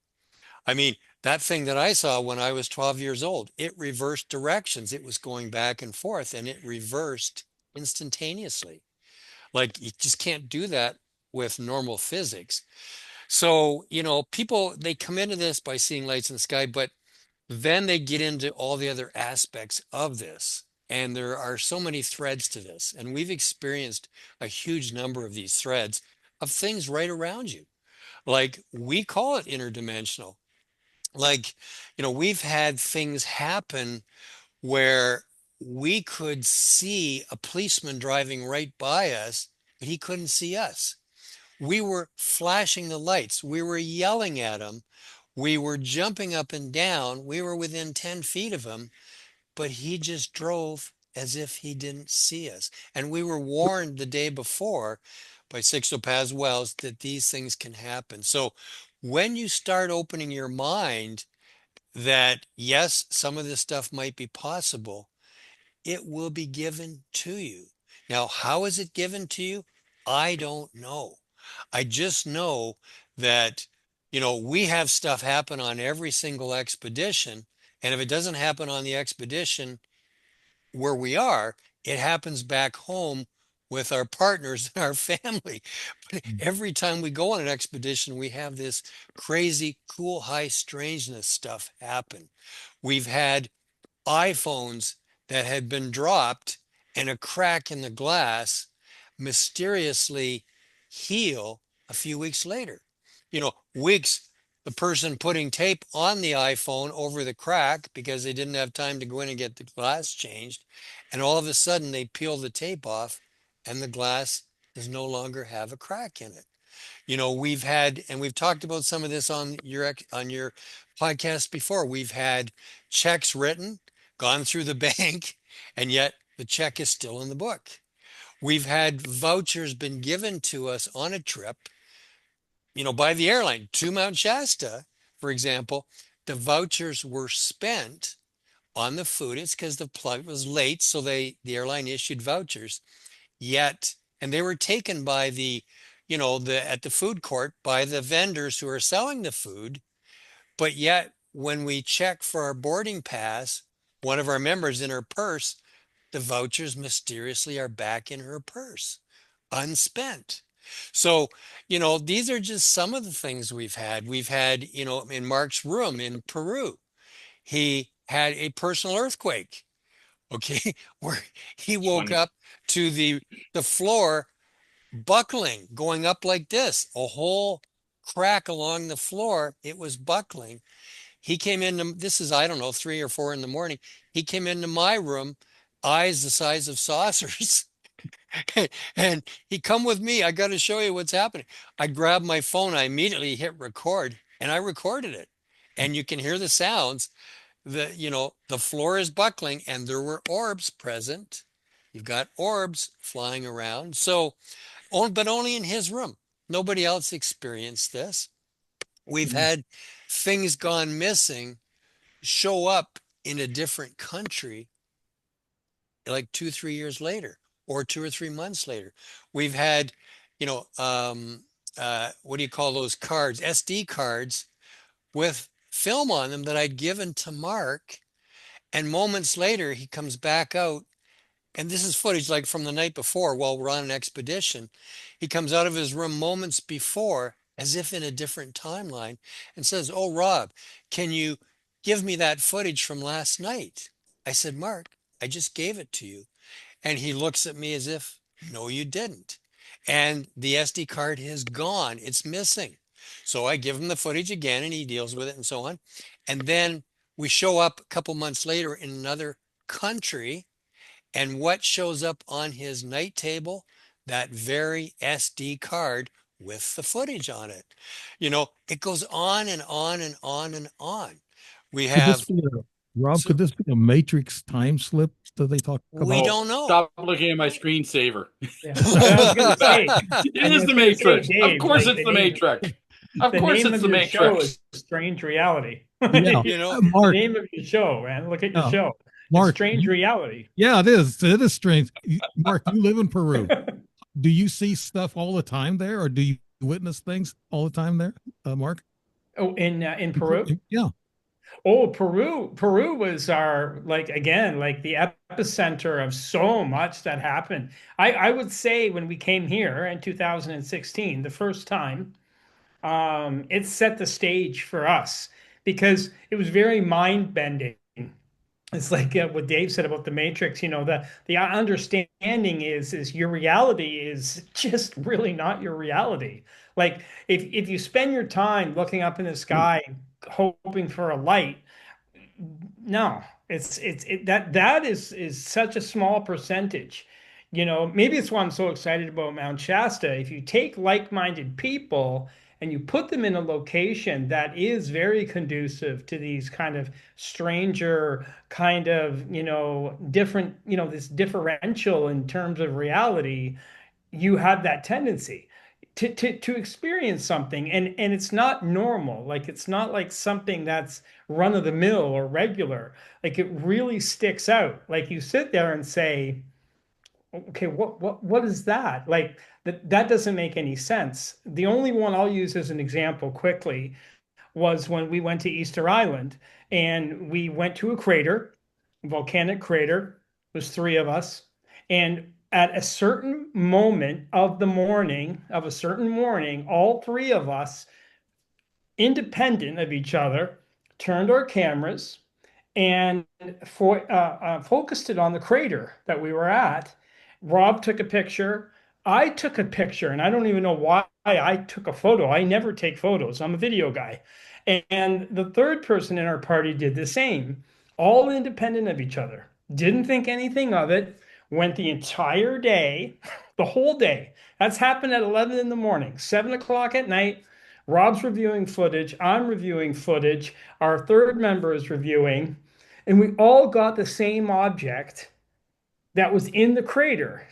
I mean, that thing that I saw when I was 12 years old, it reversed directions. It was going back and forth and it reversed instantaneously. Like you just can't do that with normal physics. So, you know, people, they come into this by seeing lights in the sky, but then they get into all the other aspects of this. And there are so many threads to this. And we've experienced a huge number of these threads of things right around you. Like we call it interdimensional. Like, you know, we've had things happen where we could see a policeman driving right by us, but he couldn't see us. We were flashing the lights. We were yelling at him. We were jumping up and down. We were within 10 feet of him, but he just drove as if he didn't see us. And we were warned the day before by Sixopaz Wells that these things can happen. So when you start opening your mind that, yes, some of this stuff might be possible, it will be given to you. Now, how is it given to you? I don't know. I just know that, you know, we have stuff happen on every single expedition. And if it doesn't happen on the expedition where we are, it happens back home with our partners and our family. But every time we go on an expedition, we have this crazy, cool, high strangeness stuff happen. We've had iPhones that had been dropped and a crack in the glass mysteriously heal a few weeks later. You know, weeks, the person putting tape on the iPhone over the crack because they didn't have time to go in and get the glass changed. And all of a sudden they peel the tape off and the glass does no longer have a crack in it. You know, we've had, and we've talked about some of this on your podcast before. We've had checks written, gone through the bank, and yet the check is still in the book. We've had vouchers been given to us on a trip, you know, by the airline to Mount Shasta, for example. The vouchers were spent on the food. It's because the flight was late, so the airline issued vouchers. Yet, and they were taken by the at the food court by the vendors who are selling the food. But yet, when we check for our boarding pass, one of our members in her purse, the vouchers mysteriously are back in her purse, unspent. So, these are just some of the things we've had. We've had, in Mark's room in Peru, he had a personal earthquake, okay, where he woke Funny. up to the floor buckling, going up like this, a whole crack along the floor. It was buckling. He came into, this is, I don't know, 3 or 4 in the morning. He came into my room, eyes the size of saucers. And he come with me. I got to show you what's happening. I grabbed my phone. I immediately hit record and I recorded it. And you can hear the sounds. The floor is buckling and there were orbs present. You've got orbs flying around. So, but only in his room. Nobody else experienced this. We've had things gone missing show up in a different country like 2, 3 years later or 2 or 3 months later. We've had, what do you call those cards? SD cards with film on them that I'd given to Mark. And moments later, he comes back out. And this is footage like from the night before while we're on an expedition. He comes out of his room moments before, as if in a different timeline, and says, "Oh, Rob, can you give me that footage from last night?" I said, "Mark, I just gave it to you." And he looks at me as if, "No, you didn't." And the SD card is gone. It's missing. So I give him the footage again and he deals with it and so on. And then we show up a couple months later in another country. And what shows up on his night table? That very SD card with the footage on it. It goes on and on and on and on. We Could this have, be Rob, so could this be a Matrix time slip that they talk we about? don't know. Stop looking at my screensaver. Yeah. I was gonna say, It is the Matrix. Of Dave, course, like it's the Matrix. Of the course, name it's of the your show Matrix. is Strange Reality. Yeah, You know, The Mark, name of your show, man. Look at your show. It's Mark, Strange Reality. yeah, it is. It is strange. Mark, you live in Peru. Do you see stuff all the time there, or do you witness things all the time there, Mark? Oh, in Peru? Yeah. Oh, Peru was our, like, again, like the epicenter of so much that happened. I would say when we came here in 2016, the first time, it set the stage for us because it was very mind bending. It's like what Dave said about the Matrix. The understanding is your reality is just really not your reality. Like if you spend your time looking up in the sky hoping for a light, no, that is such a small percentage. Maybe it's why I'm so excited about Mount Shasta. If you take like-minded people and you put them in a location that is very conducive to these kind of stranger kind of, different, this differential in terms of reality, you have that tendency to experience something, and it's not normal. Like it's not like something that's run of the mill or regular. Like it really sticks out. Like you sit there and say, okay, what is that? Like that doesn't make any sense. The only one I'll use as an example quickly was when we went to Easter Island and we went to a crater, a volcanic crater. It was three of us. And at a certain moment of the morning, of a certain morning, all three of us, independent of each other, turned our cameras and focused it on the crater that we were at. Rob took a picture. I took a picture, and I don't even know why I took a photo. I never take photos. I'm a video guy. And the third person in our party did the same, all independent of each other. Didn't think anything of it. Went the entire day, the whole day. That's happened at 11 in the morning, 7 o'clock at night. Rob's reviewing footage. I'm reviewing footage. Our third member is reviewing. And we all got the same object that was in the crater.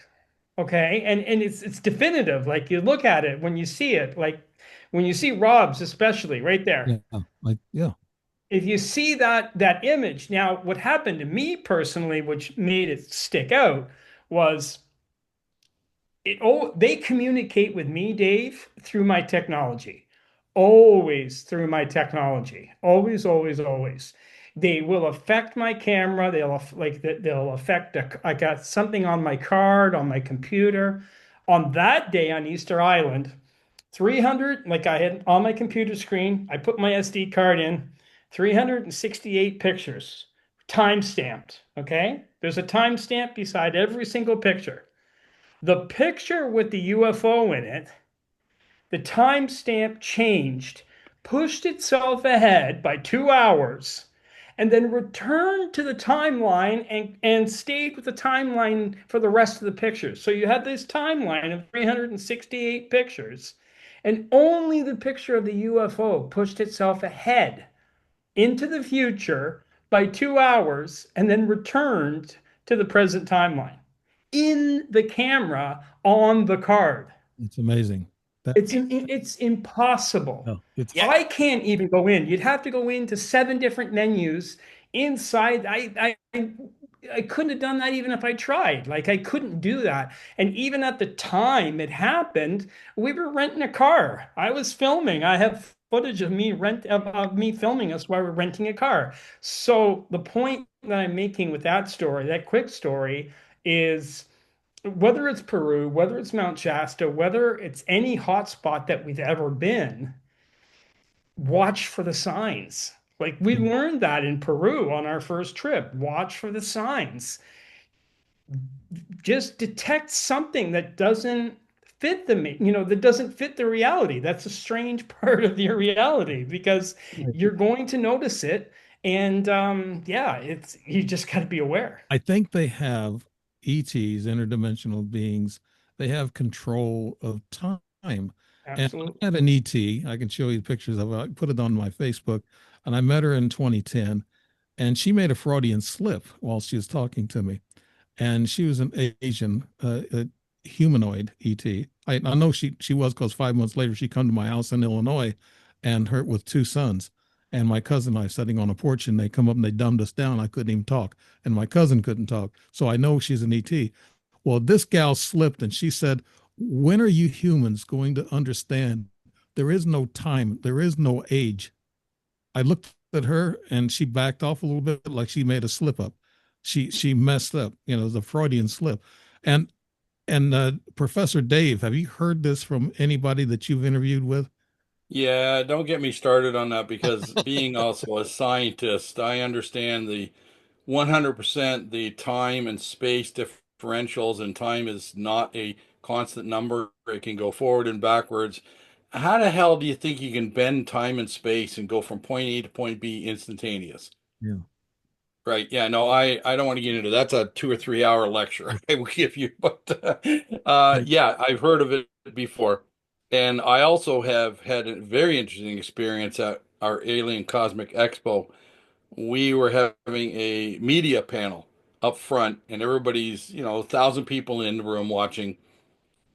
Okay. And it's definitive. Like you look at it when you see it, like when you see Rob's, especially right there. Yeah. If you see that image, now what happened to me personally, which made it stick out, was They communicate with me, Dave, through my technology. Always through my technology. Always, always, always. They will affect my camera. They'll affect I got something on my card, on my computer. On that day on Easter Island, 300, like I had on my computer screen, I put my SD card in, 368 pictures, time stamped. Okay. There's a timestamp beside every single picture. The picture with the UFO in it, the timestamp changed, pushed itself ahead by 2 hours, and then returned to the timeline and stayed with the timeline for the rest of the pictures. So you had this timeline of 368 pictures, and only the picture of the UFO pushed itself ahead into the future by 2 hours and then returned to the present timeline in the camera on the card. It's amazing. It's impossible. No, it's Yeah. I can't even go in. You'd have to go into 7 different menus inside. I couldn't have done that even if I tried. Like I couldn't do that. And even at the time it happened, we were renting a car. I was filming. I have footage of me filming us while we're renting a car. So the point that I'm making with that story, that quick story, is whether it's Peru, whether it's Mount Shasta, whether it's any hotspot that we've ever been, watch for the signs. Like we learned that in Peru on our first trip. Watch for the signs. Just detect something that doesn't fit that doesn't fit the reality. That's a strange part of your reality because you're going to notice it. And you just got to be aware. I think they have ETs, interdimensional beings. They have control of time. Absolutely. And I had an ET. I can show you pictures of it. I put it on my Facebook, and I met her in 2010, and she made a Freudian slip while she was talking to me, and she was an Asian humanoid ET. I know she was because 5 months later she come to my house in Illinois, and her with 2 sons. And my cousin and I sitting on a porch, and they come up and they dumbed us down. I couldn't even talk, and my cousin couldn't talk. So I know she's an ET. Well, this gal slipped, and she said, "When are you humans going to understand there is no time, there is no age?" I looked at her, and she backed off a little bit, like she made a slip up. She messed up, the Freudian slip. And Professor Dave, have you heard this from anybody that you've interviewed with? Yeah, don't get me started on that because being also a scientist, I understand the 100% the time and space differentials, and time is not a constant number. It can go forward and backwards. How the hell do you think you can bend time and space and go from point A to point B instantaneous? Yeah. Right. Yeah. No, I don't want to get into that. That's a 2 or 3 hour lecture I will give you. But yeah, I've heard of it before. And I also have had a very interesting experience at our Alien Cosmic Expo. We were having a media panel up front, and everybody's, 1,000 people in the room watching.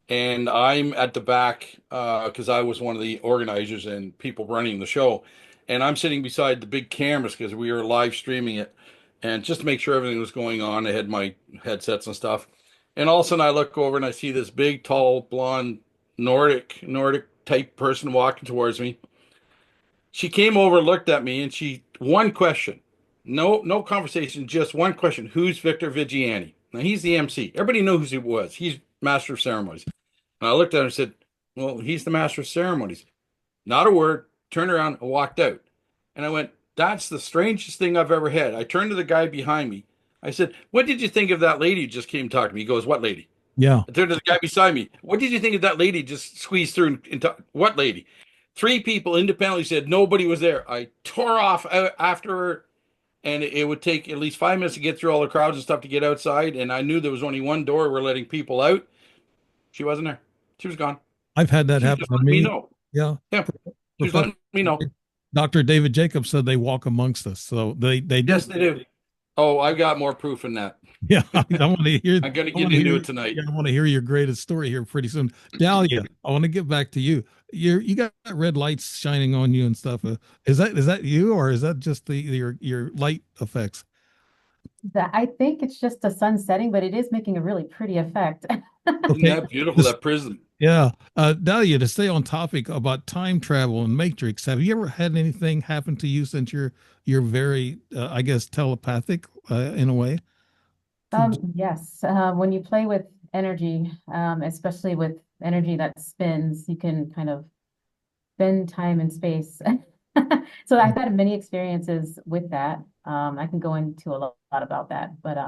And I'm at the back because I was one of the organizers and people running the show. And I'm sitting beside the big cameras because we were live streaming it. And just to make sure everything was going on, I had my headsets and stuff. And all of a sudden I look over and I see this big, tall, blonde, Nordic type person walking towards me. She came over, looked at me, and one question. No conversation, just one question. Who's Victor Vigiani? Now he's the MC. Everybody knows who he was. He's master of ceremonies. And I looked at her and said, "Well, he's the master of ceremonies." Not a word, turned around and walked out. And I went, "That's the strangest thing I've ever had." I turned to the guy behind me. I said, "What did you think of that lady who just came talking to me?" He goes, "What lady?" Yeah. I turned to the guy beside me. "What did you think of that lady just squeezed through and what lady?" 3 people independently said nobody was there. I tore off after her, and it would take at least 5 minutes to get through all the crowds and stuff to get outside. And I knew there was only one door we're letting people out. She wasn't there. She was gone. I've had that She happen just to let me me. know. Yeah. Yeah. She was letting me know. Dr. David Jacobs said they walk amongst us. So they do. Yes, they do. Oh, I've got more proof than that. Yeah. I want to hear. I'm going to get into it tonight. Yeah, I want to hear your greatest story here pretty soon. Dalia, I want to get back to you. You got red lights shining on you and stuff. Is that you, or is that just your light effects? I think it's just the sun setting, but it is making a really pretty effect. Isn't Okay. that beautiful, that prism? Yeah. Dalia, to stay on topic about time travel and Matrix, have you ever had anything happen to you since you're very, I guess, telepathic in a way? Yes, when you play with energy, especially with energy that spins, you can kind of bend time and space. So I've had many experiences with that. I can go into a lot about that, but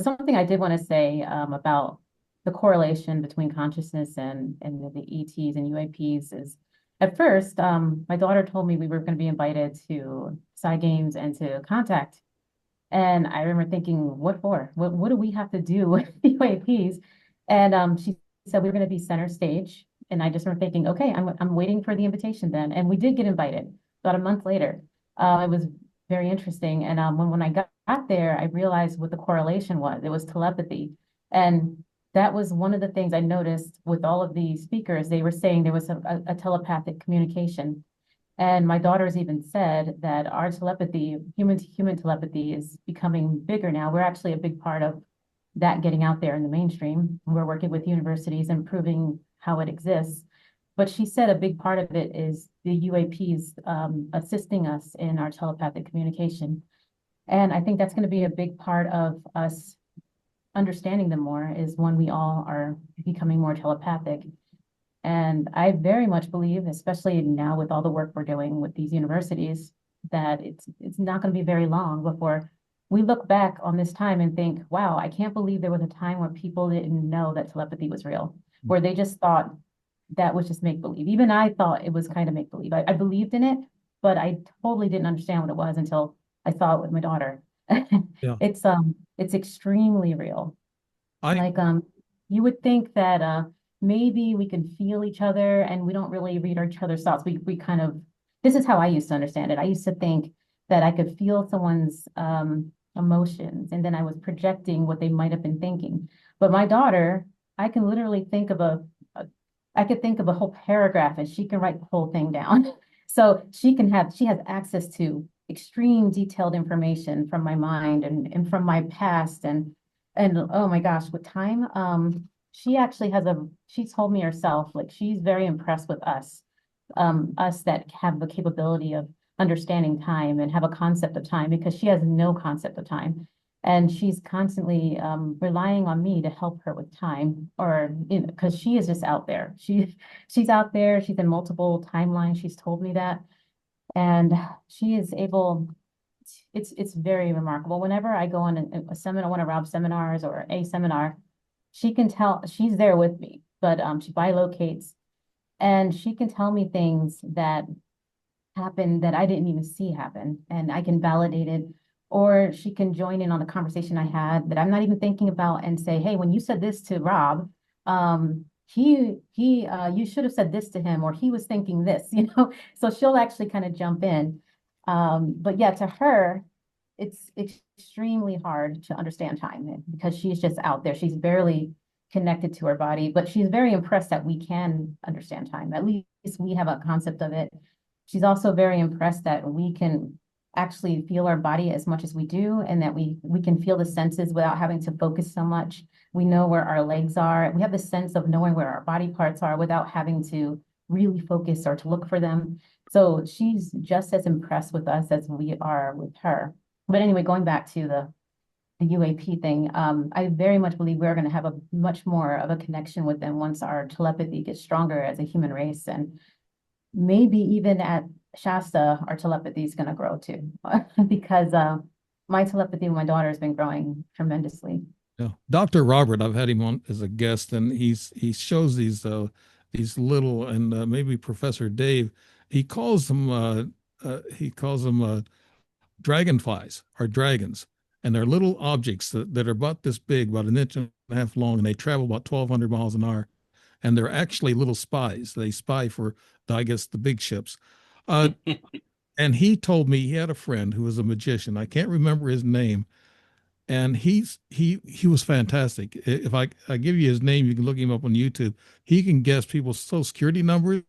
something I did want to say about the correlation between consciousness and the ETs and UAPs is at first, my daughter told me we were going to be invited to Psy Games and to Contact. And I remember thinking, what for? What do we have to do with the UAPs? And she said we were going to be center stage. And I just remember thinking, okay, I'm waiting for the invitation then. And we did get invited about a month later. It was very interesting. And when I got there, I realized what the correlation was. It was telepathy. And that was one of the things I noticed with all of the speakers. They were saying there was a telepathic communication. And my daughters even said that our telepathy, human to human telepathy, is becoming bigger now. We're actually a big part of that getting out there in the mainstream. We're working with universities and proving how it exists. But she said a big part of it is the UAPs assisting us in our telepathic communication. And I think that's going to be a big part of us understanding them more is when we all are becoming more telepathic. And I very much believe, especially now with all the work we're doing with these universities, that it's not going to be very long before we look back on this time and think, wow, I can't believe there was a time where people didn't know that telepathy was real, where they just thought that was just make believe. Even I thought it was kind of make believe. I believed in it, but I totally didn't understand what it was until I saw it with my daughter. Yeah. It's extremely real. I Like you would think that maybe we can feel each other and we don't really read each other's thoughts. We kind of, this is how I used to understand it. I used to think that I could feel someone's emotions and then I was projecting what they might have been thinking. But my daughter, I can literally think of I could think of a whole paragraph and she can write the whole thing down. So she has access to extreme detailed information from my mind and from my past and oh my gosh, with time, she actually she told me herself, like she's very impressed with us that have the capability of understanding time and have a concept of time because she has no concept of time. And she's constantly relying on me to help her with time or because she is just out there. She's out there, she's in multiple timelines, she's told me that. And she is able, it's very remarkable. Whenever I go on a seminar, one of Rob's seminars or a seminar, she can tell she's there with me, but she bilocates and she can tell me things that happen that I didn't even see happen, and I can validate it. Or she can join in on a conversation I had that I'm not even thinking about and say, "Hey, when you said this to Rob, you should have said this to him, or he was thinking this," you know. So she'll actually kind of jump in. But yeah, to her, it's extremely hard to understand time because she's just out there. She's barely connected to her body, but she's very impressed that we can understand time. At least we have a concept of it. She's also very impressed that we can actually feel our body as much as we do, and that we can feel the senses without having to focus so much. We know where our legs are. We have the sense of knowing where our body parts are without having to really focus or to look for them. So she's just as impressed with us as we are with her. But anyway, going back to the UAP thing, I very much believe we're going to have a much more of a connection with them once our telepathy gets stronger as a human race. And maybe even at Shasta, our telepathy is going to grow too, because my telepathy with my daughter has been growing tremendously. Yeah. Dr. Robert, I've had him on as a guest, and he shows these little, and maybe Professor Dave, he calls them dragonflies or dragons, and they're little objects that are about this big, about an inch and a half long, and they travel about 1,200 miles an hour, and they're actually little spies. They spy for, I guess, the big ships. And he told me he had a friend who was a magician. I can't remember his name, and he was fantastic. If I give you his name, you can look him up on YouTube. He can guess people's social security numbers.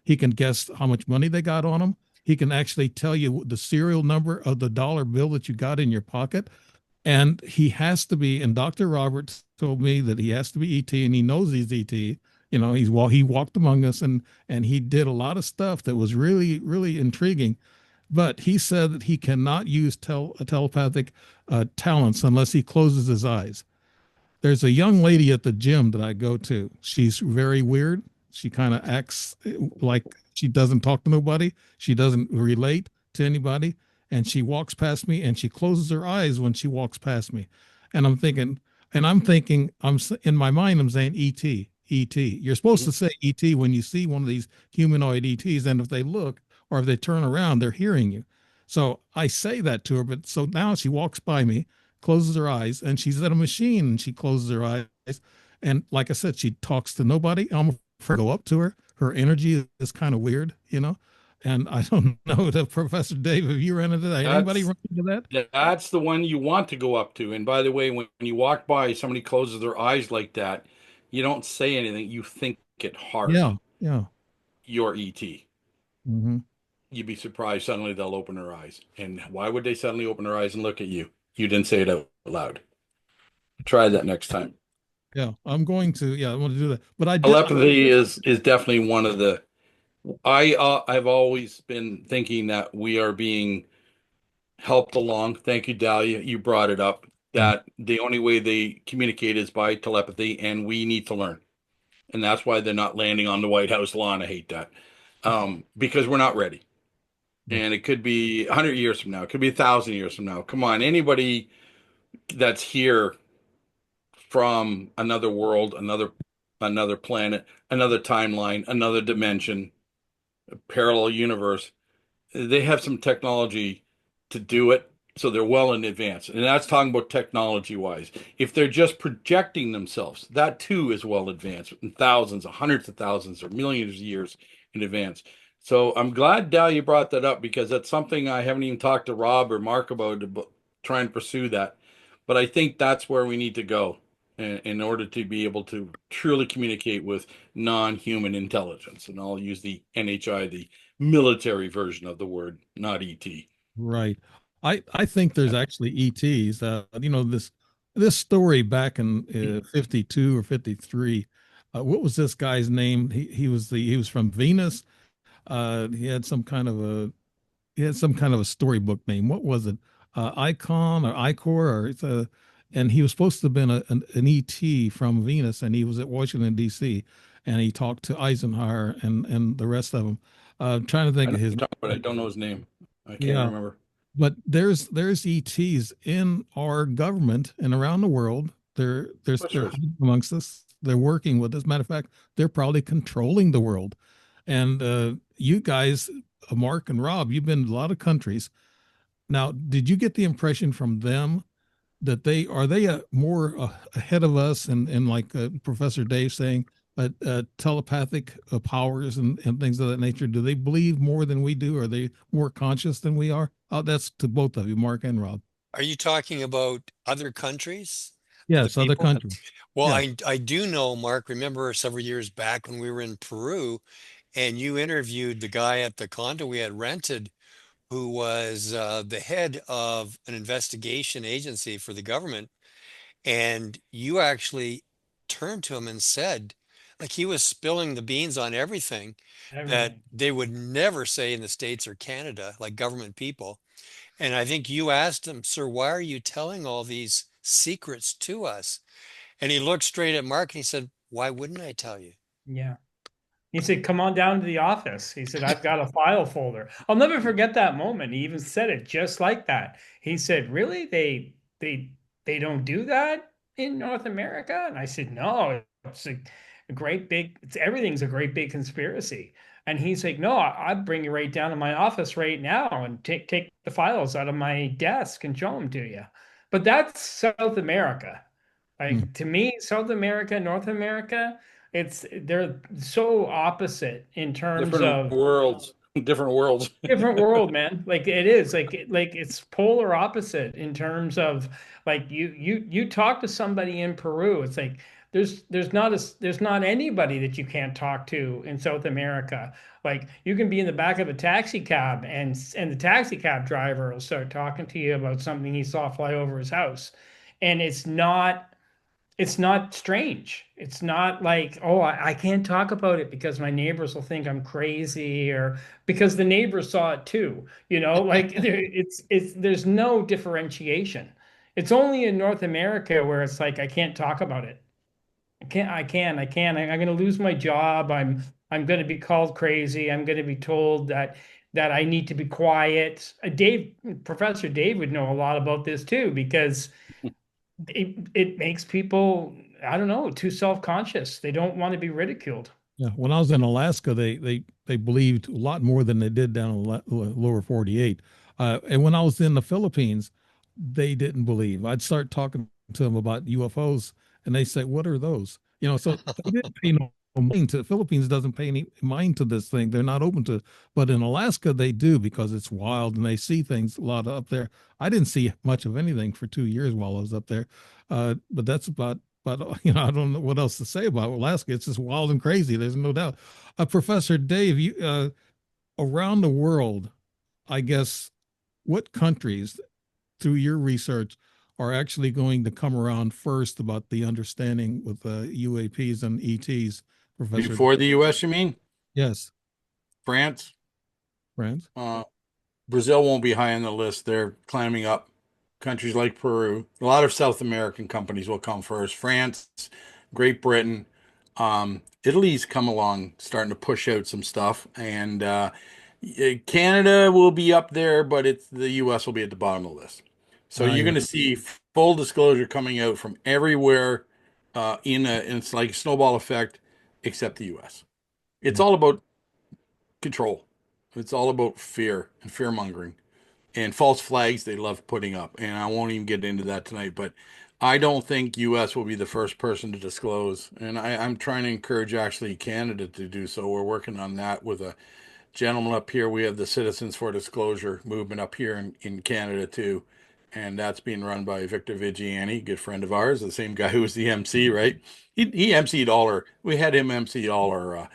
He can guess how much money they got on them. He can actually tell you the serial number of the dollar bill that you got in your pocket. And he has to be, and Dr. Roberts told me that he has to be ET, and he knows he's ET. You know, he walked among us, and he did a lot of stuff that was really, really intriguing. But he said that he cannot use telepathic talents unless he closes his eyes. There's a young lady at the gym that I go to. She's very weird. She kind of acts like she doesn't talk to nobody. She doesn't relate to anybody. And she walks past me and she closes her eyes when she walks past me. And I'm thinking, in my mind, I'm saying ET, ET. You're supposed to say ET when you see one of these humanoid ETs. And if they look or if they turn around, they're hearing you. So I say that to her. But so now she walks by me, closes her eyes, and she's at a machine and she closes her eyes. And like I said, she talks to nobody. I'm afraid to go up to her. Her energy is kind of weird, you know. And I don't know, the Professor Dave, have you run into that? Anybody run into that? That's the one you want to go up to. And by the way, when you walk by, somebody closes their eyes like that, you don't say anything. You think it hard. Yeah, yeah. You're ET. Mm-hmm. You'd be surprised suddenly they'll open their eyes. And why would they suddenly open their eyes and look at you? You didn't say it out loud. Try that next time. Yeah, I'm going to. Yeah, I want to do that. But I telepathy is definitely one of the. I've always been thinking that we are being helped along. Thank you, Dalia. You brought it up that the only way they communicate is by telepathy, and we need to learn. And that's why they're not landing on the White House lawn. I hate that because we're not ready. And it could be 100 years from now. It could be 1,000 years from now. Come on, anybody that's here from another world, another planet, another timeline, another dimension, a parallel universe, they have some technology to do it. So they're well in advance. And that's talking about technology wise. If they're just projecting themselves, that too is well advanced in thousands, hundreds of thousands, or millions of years in advance. So I'm glad, Dalia, brought that up because that's something I haven't even talked to Rob or Mark about trying to pursue that. But I think that's where we need to go in order to be able to truly communicate with non-human intelligence. And I'll use the NHI, the military version of the word, not ET. Right. I think there's actually ETs. You know, this story back in 52 or 53. What was this guy's name? He was from Venus. He had some kind of a storybook name. What was it? Icon or Icor or it's a, and he was supposed to have been an ET from Venus, and he was at Washington D.C. and he talked to Eisenhower and the rest of them. Trying to think of his. But I don't know his name. I can't remember. But there's ETs in our government and around the world. They're amongst us. They're working with us. Matter of fact, they're probably controlling the world. And you guys, Mark and Rob, you've been to a lot of countries. Now, did you get the impression from them that they more ahead of us and like Professor Dave saying, telepathic powers and things of that nature? Do they believe more than we do? Are they more conscious than we are? That's to both of you, Mark and Rob. Are you talking about other countries? Yes, other countries. Well, yeah. I do know, Mark, remember several years back when we were in Peru and you interviewed the guy at the condo we had rented who was the head of an investigation agency for the government. And you actually turned to him and said, like he was spilling the beans on everything that they would never say in the States or Canada, like government people. And I think you asked him, sir, why are you telling all these secrets to us? And he looked straight at Mark and he said, why wouldn't I tell you? Yeah. He said, come on down to the office. He said, I've got a file folder. I'll never forget that moment. He even said it just like that. He said, really? They don't do that in North America? And I said, no, it's a great big, everything's a great big conspiracy. And he's like, no, I'll bring you right down to my office right now and take the files out of my desk and show them to you. But that's South America. Like to me, South America, North America, they're so opposite in terms of worlds, different worlds, different world, man. Like it is like it's polar opposite in terms of like you talk to somebody in Peru, it's like there's not anybody that you can't talk to in South America. Like you can be in the back of a taxi cab and the taxi cab driver will start talking to you about something he saw fly over his house. And it's not strange. It's not like, oh, I can't talk about it because my neighbors will think I'm crazy or because the neighbors saw it too. Like there's no differentiation. It's only in North America where it's like I can't talk about it. I can't. I'm going to lose my job. I'm going to be called crazy. I'm going to be told that I need to be quiet. Professor Dave would know a lot about this too because it makes people, I don't know, too self-conscious. They don't want to be ridiculed. Yeah, when I was in Alaska, they believed a lot more than they did down in the lower 48. And when I was in the Philippines, they didn't believe. I'd start talking to them about UFOs, and they say, "What are those?" So they didn't pay no mind to. The Philippines doesn't pay any mind to this thing. They're not open to. But in Alaska, they do because it's wild and they see things a lot up there. I didn't see much of anything for 2 years while I was up there, but that's about. But I don't know what else to say about Alaska. It's just wild and crazy. There's no doubt. Professor Dave, you around the world, I guess, what countries, through your research, are actually going to come around first about the understanding with UAPs and ETs, Professor? Before the U.S., you mean? Yes, France? France. Brazil won't be high on the list. They're climbing up. Countries like Peru, a lot of South American companies will come first. France, Great Britain, Italy's come along, starting to push out some stuff, and Canada will be up there, but the U.S. will be at the bottom of the list. So you're going to see full disclosure coming out from everywhere, it's like a snowball effect, except the U.S. It's all about control. It's all about fear and fear mongering and false flags they love putting up. And I won't even get into that tonight, but I don't think US will be the first person to disclose. And I'm trying to encourage actually Canada to do so. We're working on that with a gentleman up here. We have the Citizens for Disclosure movement up here in Canada too. And that's being run by Victor Vigiani, good friend of ours, the same guy who was the MC, right? He MC'd we had him MC all our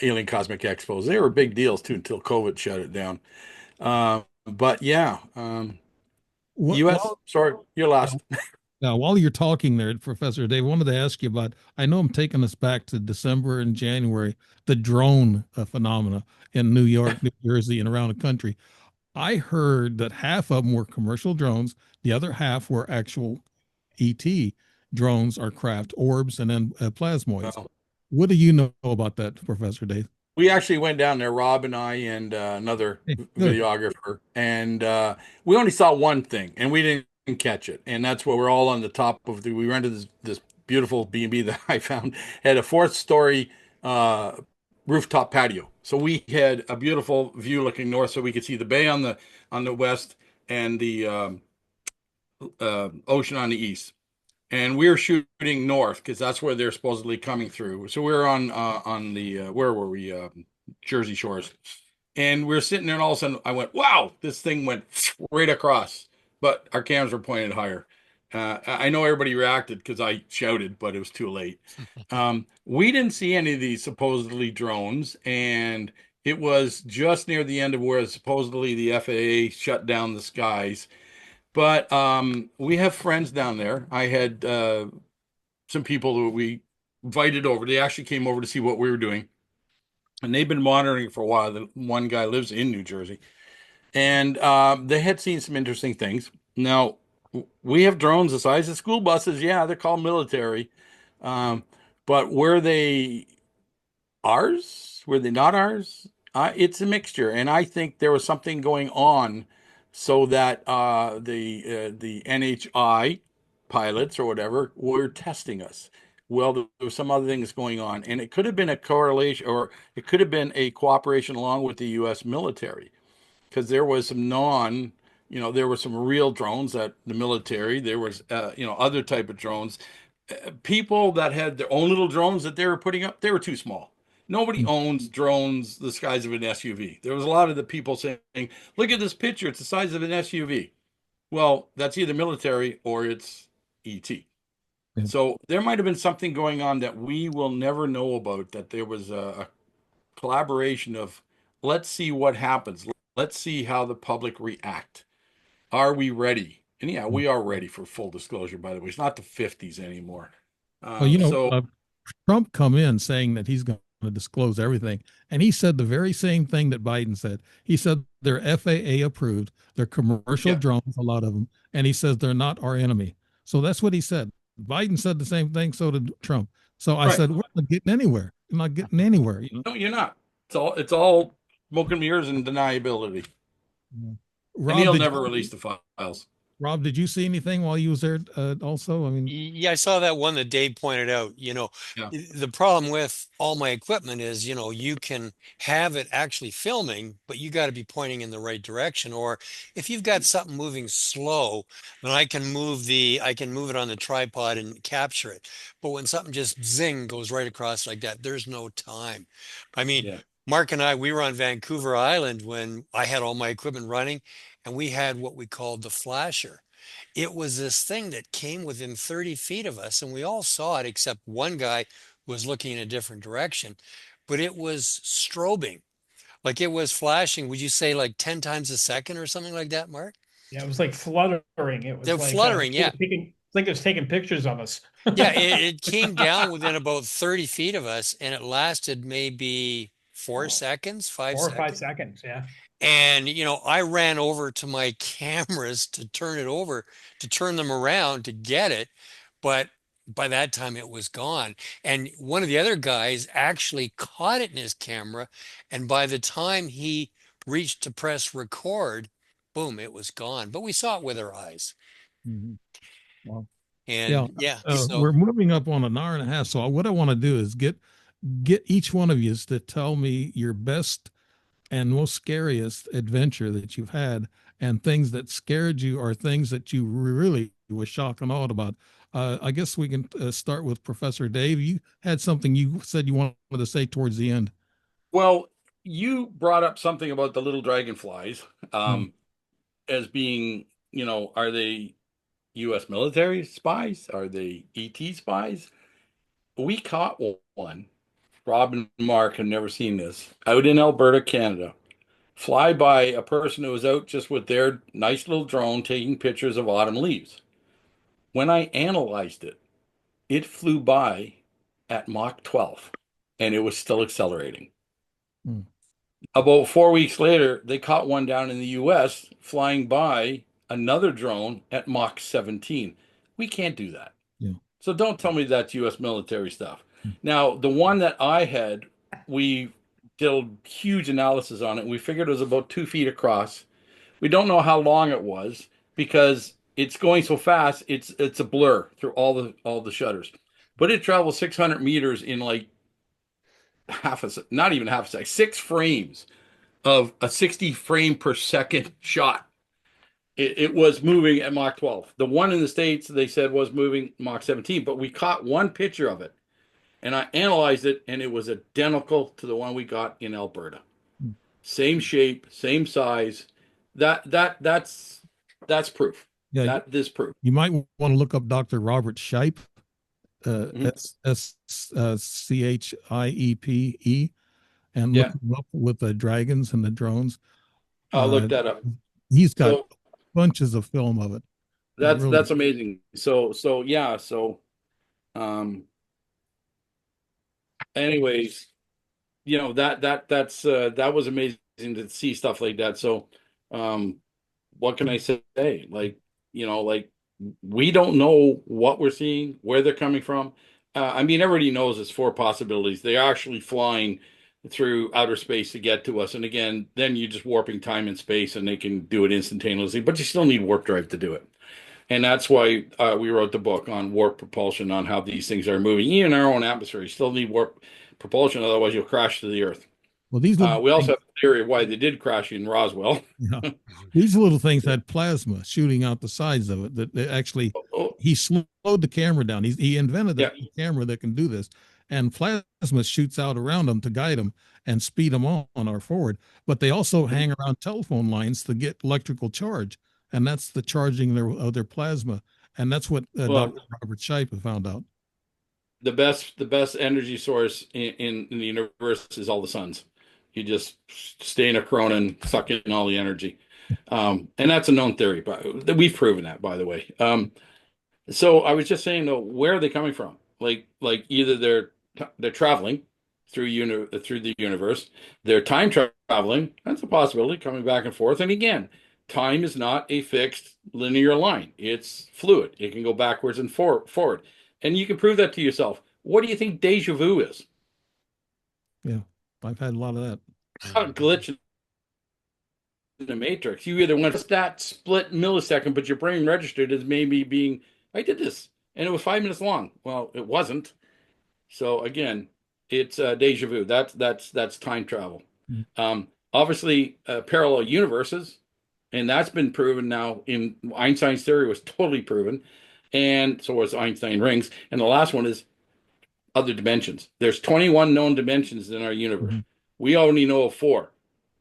Alien Cosmic Expos. They were big deals too until COVID shut it down. But yeah, U.S. Well, sorry, you're last. now, while you're talking there, Professor Dave, I wanted to ask you about. I know I'm taking us back to December and January, the drone phenomena in New York, New Jersey, and around the country. I heard that half of them were commercial drones, the other half were actual ET drones or craft, orbs, and then plasmoids. Well, What do you know about that, Professor Dave? we actually went down there, Rob and I, and another Hey, good. videographer, and we only saw one thing, and we didn't catch it. And that's where we're all on the top of we rented this beautiful B&B that I found had a fourth-story rooftop patio. So we had a beautiful view looking north, so we could see the bay on the west and the ocean on the east. And we're shooting north because that's where they're supposedly coming through. So we're on the where were we? Jersey shores, and we're sitting there, and all of a sudden I went, "Wow!" This thing went right across, but our cameras were pointed higher. I know everybody reacted because I shouted, but it was too late. We didn't see any of these supposedly drones, and it was just near the end of where supposedly the FAA shut down the skies. But we have friends down there. I had some people who we invited over. They actually came over to see what we were doing. And they've been monitoring for a while. The one guy lives in New Jersey. And they had seen some interesting things. Now, we have drones the size of school buses. Yeah, they're called military. But were they ours? Were they not ours? It's a mixture. And I think there was something going on so that the NHI pilots or whatever were testing us. Well, there was some other things going on, and it could have been a correlation, or it could have been a cooperation along with the U.S. military, because there was there were some real drones that the military, there was, other type of drones. People that had their own little drones that they were putting up, they were too small. Nobody owns drones the size of an SUV. There was a lot of the people saying, look at this picture, it's the size of an SUV. Well, that's either military or it's ET. Yeah. So there might have been something going on that we will never know about, that there was a collaboration of, let's see what happens. Let's see how the public react. Are we ready? And yeah, we are ready for full disclosure, by the way. It's not the 50s anymore. Well, So Trump come in saying that he's going to disclose everything, and he said the very same thing that Biden said. He said they're FAA approved, they're commercial yeah, drones, a lot of them, and he says they're not our enemy. So that's what he said. Biden said the same thing, so did Trump. So I right. said, we're not getting anywhere. We're not getting anywhere. You know? No, you're not. It's all smoke and mirrors and deniability. Yeah. And Rob, he'll did never you, release the files. Rob, did you see anything while you was there? Also, I mean, Yeah, I saw that one that Dave pointed out. Yeah. The problem with all my equipment is, you can have it actually filming, but you got to be pointing in the right direction. Or if you've got something moving slow, then I can move it on the tripod and capture it. But when something just zing goes right across like that, there's no time. I mean, Yeah. Mark and I, we were on Vancouver Island when I had all my equipment running, and we had what we called the flasher. It was this thing that came within 30 feet of us, and we all saw it except one guy was looking in a different direction. But it was strobing, like it was flashing. Would you say like 10 times a second or something like that, Mark? Yeah, it was like fluttering. It was They're like fluttering, yeah. it's like it was taking pictures of us. Yeah, it came down within about 30 feet of us, and it lasted maybe 4 seconds, 5 seconds. 4 or 5 seconds. Yeah. And, I ran over to my cameras to turn them around to get it. But by that time it was gone. And one of the other guys actually caught it in his camera. And by the time he reached to press record, boom, it was gone. But we saw it with our eyes. mhm. Well, yeah, And yeah, so we're moving up on an hour and a half. So what I want to do is get each one of you to tell me your best and most scariest adventure that you've had, and things that scared you or things that you really was shocked and awed about. I guess we can start with Professor Dave. You had something you said you wanted to say towards the end. Well, you brought up something about the little dragonflies, Mm. as being, are they U.S. military spies? Are they ET spies? We caught one. Rob and Mark have never seen this. Out in Alberta, Canada. Fly by a person who was out just with their nice little drone taking pictures of autumn leaves. When I analyzed it, it flew by at Mach 12 and it was still accelerating. Mm. About 4 weeks later, they caught one down in the US flying by another drone at Mach 17. We can't do that. Yeah. So don't tell me that's US military stuff. Mm. Now, the one that I had, we did a huge analysis on it. We figured it was about 2 feet across. We don't know how long it was because it's going so fast. It's a blur through all the shutters. But it travels 600 meters in like not even half a second, 6 frames of a 60 frame per second shot. It was moving at Mach 12. The one in the States, they said, was moving Mach 17, but we caught one picture of it and I analyzed it and it was identical to the one we got in Alberta. Mm. Same shape, same size. That's proof. Yeah, This proof. you might want to look up Dr. Robert Shipe, Mhm. SSCHIEPE, and look Yeah, him up with the dragons and the drones. I'll Uh, look that up. he's got So bunches of film of it. that's Really, amazing. So yeah, um anyways, that was amazing to see stuff like that. So what can I say? Like we don't know what we're seeing, where they're coming from. I mean, everybody knows it's 4 possibilities. They're actually flying through outer space to get to us. And again, then you're just warping time and space and they can do it instantaneously, but you still need warp drive to do it. And that's why we wrote the book on warp propulsion, on how these things are moving. Even in our own atmosphere, you still need warp propulsion, otherwise you'll crash to the Earth. well, these little We also things, have a theory of why they did crash in Roswell. yeah, these little things had plasma shooting out the sides of it. That they actually, Oh, he slowed the camera down. He invented yeah, a camera that can do this, and plasma shoots out around them to guide them and speed them on or forward. But they also hang around telephone lines to get electrical charge, and that's the charging of their plasma. And that's what Well, Dr. Robert Shipe found out. the best energy source in the universe is all the suns. You just stay in a corona and suck in all the energy. And that's a known theory, but we've proven that, by the way. So I was just saying though, where are they coming from? Like either they're traveling through the universe, they're time traveling. That's a possibility, coming back and forth. And again, time is not a fixed linear line. It's fluid. It can go backwards and forward. And you can prove that to yourself. What do you think deja vu is? Yeah, I've had a lot of that. Not a glitch in the matrix. You either went that split millisecond, but your brain registered as maybe being, I did this, and it was 5 minutes long. Well, it wasn't. So again, it's deja vu. That's time travel. Obviously, parallel universes, and that's been proven now. In Einstein's theory was totally proven, and so was Einstein rings. And the last one is other dimensions. There's 21 known dimensions in our universe. We only know of 4.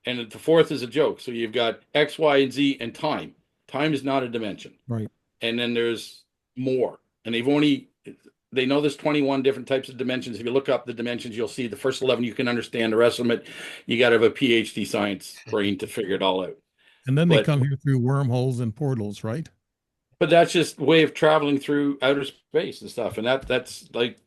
And the fourth is a joke. So you've got X, Y, and Z and time. Time is not a dimension. Right. And then there's more. And they know there's 21 different types of dimensions. If you look up the dimensions, you'll see the first 11 you can understand. The rest of them, you got to have a PhD science brain to figure it all out. And then they come here through wormholes and portals, right? But that's just a way of traveling through outer space and stuff. And that's like,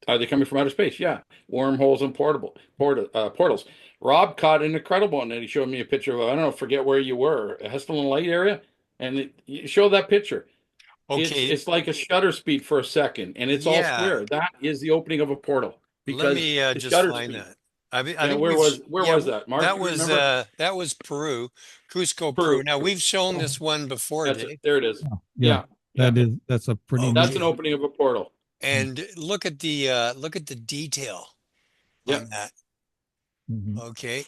are they coming from outer space? Yeah. Wormholes and portals. Rob caught an incredible one, and he showed me a picture of, I don't know, forget where you were, a Heston Light area. And you show that picture. Okay. It's like a shutter speed for a second, and it's all square. That is the opening of a portal. Let me just find that. I think where was that? Mark, that was Peru, Cusco, Peru. Now we've shown this one before, Dave. There it is. Yeah. That's a pretty. That's an opening of a portal. And look at the detail on that. Okay.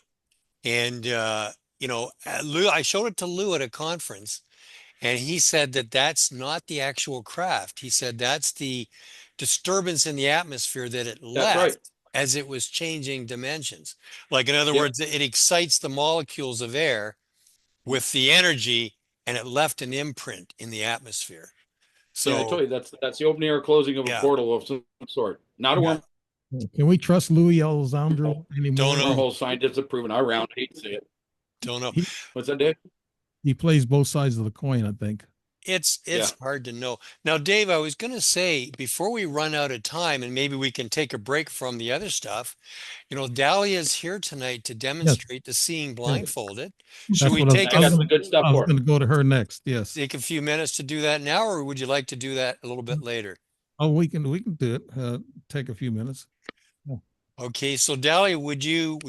And Lou, I showed it to Lou at a conference, and he said that that's not the actual craft. He said that's the disturbance in the atmosphere that it left as it was changing dimensions. Like, in other words, it excites the molecules of air with the energy, and it left an imprint in the atmosphere. So I told you that's the opening or closing of a portal of some sort. Not a worm. Can we trust Louis Alessandro anymore? Don't know. Wormhole scientists have proven. I hate to say it. Don't know. What's that, Dave? He plays both sides of the coin, I think. It's hard to know. Now, Dave, I was going to say, before we run out of time, and maybe we can take a break from the other stuff, Dalia is here tonight to demonstrate the seeing blindfolded. Should we take some good stuff? I was going to go to her next. Yes. Take a few minutes to do that now, or would you like to do that a little bit later? Oh, we can do it. Take a few minutes. Yeah. Okay, so Dalia,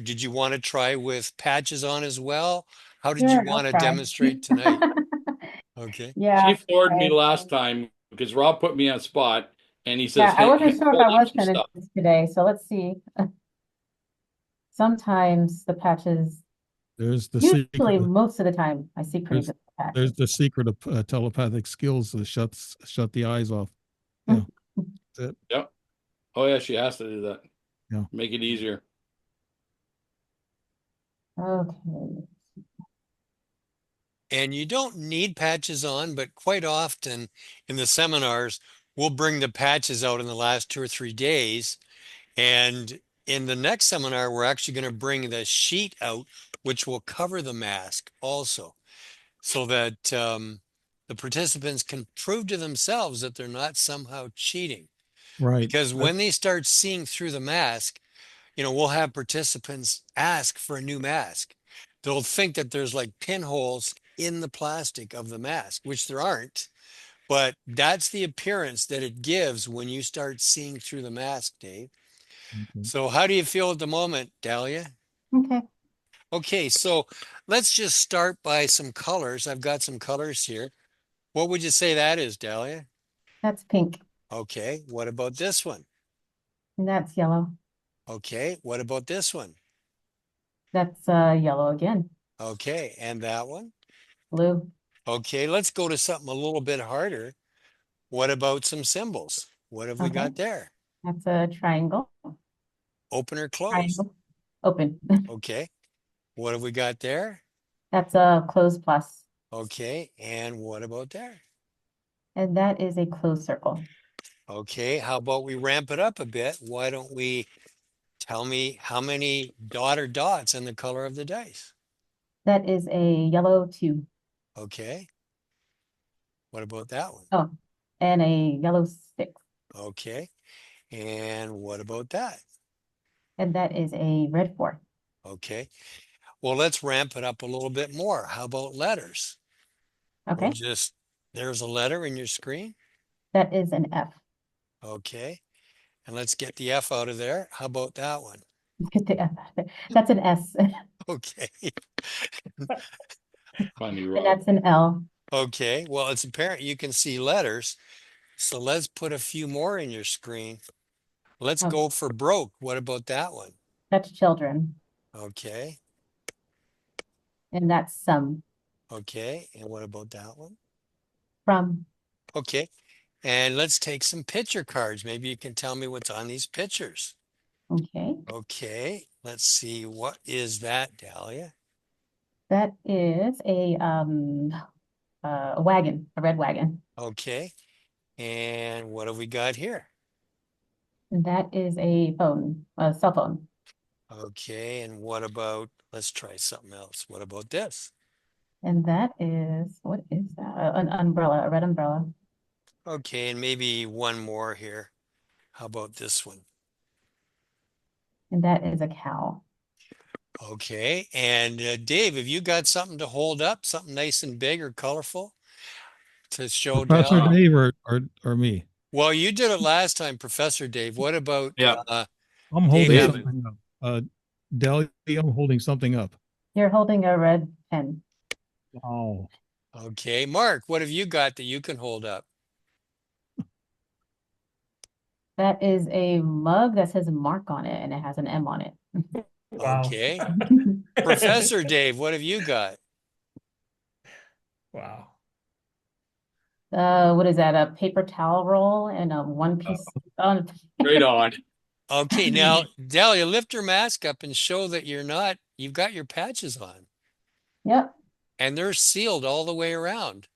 did you want to try with patches on as well? How did you want to demonstrate tonight? Okay. Yeah. She floored me last time because Rob put me on spot, and he says, I wasn't sure if I was going to do this today, so let's see. Sometimes the patches. There's the usually most of the time I see pretty good patches. There's the secret of telepathic skills that shut the eyes off. Yeah. That's it. Yep. Oh yeah, she has to do that. Yeah. Make it easier. Okay. And you don't need patches on, but quite often in the seminars, we'll bring the patches out in the last 2 or 3 days. And in the next seminar, we're actually going to bring the sheet out, which will cover the mask also, so that the participants can prove to themselves that they're not somehow cheating. Right. Because when they start seeing through the mask, we'll have participants ask for a new mask. They'll think that there's like pinholes in the plastic of the mask, which there aren't, but that's the appearance that it gives when you start seeing through the mask, Dave. So how do you feel at the moment, Dalia? Okay, so let's just start by some colors. I've got some colors here. What would you say that is, Dalia? That's pink. Okay, what about this one? And that's yellow. Okay, what about this one? That's yellow again. Okay, and that one? Blue. Okay, let's go to something a little bit harder. What about some symbols? What have we got there? That's a triangle. Open or close? Triangle. Open. Okay. What have we got there? That's a closed plus. Okay, and what about there? And that is a closed circle. Okay, how about we ramp it up a bit? Why don't we tell me how many dot or dots and the color of the dice? That is a yellow 2. Okay. What about that one? Oh, and a yellow 6. Okay. And what about that? And that is a red 4. Okay. Well, let's ramp it up a little bit more. How about letters? We'll Okay. just, there's a letter in your screen. That is an F. Okay. And let's get the F out of there. How about that one? Get the F out of there. That's an S. Okay. Funny, And Rob. that's an L. Okay. Well, it's apparent you can see letters. So let's put a few more in your screen. Let's Oh, go for broke. What about that one? that's children. Okay. And that's some. Okay. And what about that one? From. Okay. And let's take some picture cards. Maybe you can tell me what's on these pictures. Okay. Okay. Let's see. What is that, Dalia? That is a wagon, a red wagon. Okay. And what have we got here? And that is a phone, a cell phone. Okay. And what about, let's try something else. What about this? And that is, what is that? An umbrella, a red umbrella. Okay. And maybe one more here. How about this one? And that is a cow. Okay. And Dave, have you got something to hold up? Something nice and big or colorful to show Professor Dalia? Dave or me? Well, you did it last time, Professor Dave. What about Yeah. I'm Dave holding have- something up. Dalia, I'm holding something up. You're holding a red pen. Oh, Okay. Mark, what have you got that you can hold up? That is a mug that says Mark on it and it has an M on it. Wow. Okay. Professor Dave, what have you got? Wow. What is that? A paper towel roll and a one piece. Right on. Okay, now Dalia, lift your mask up and show that you've got your patches on Yep. and they're sealed all the way around.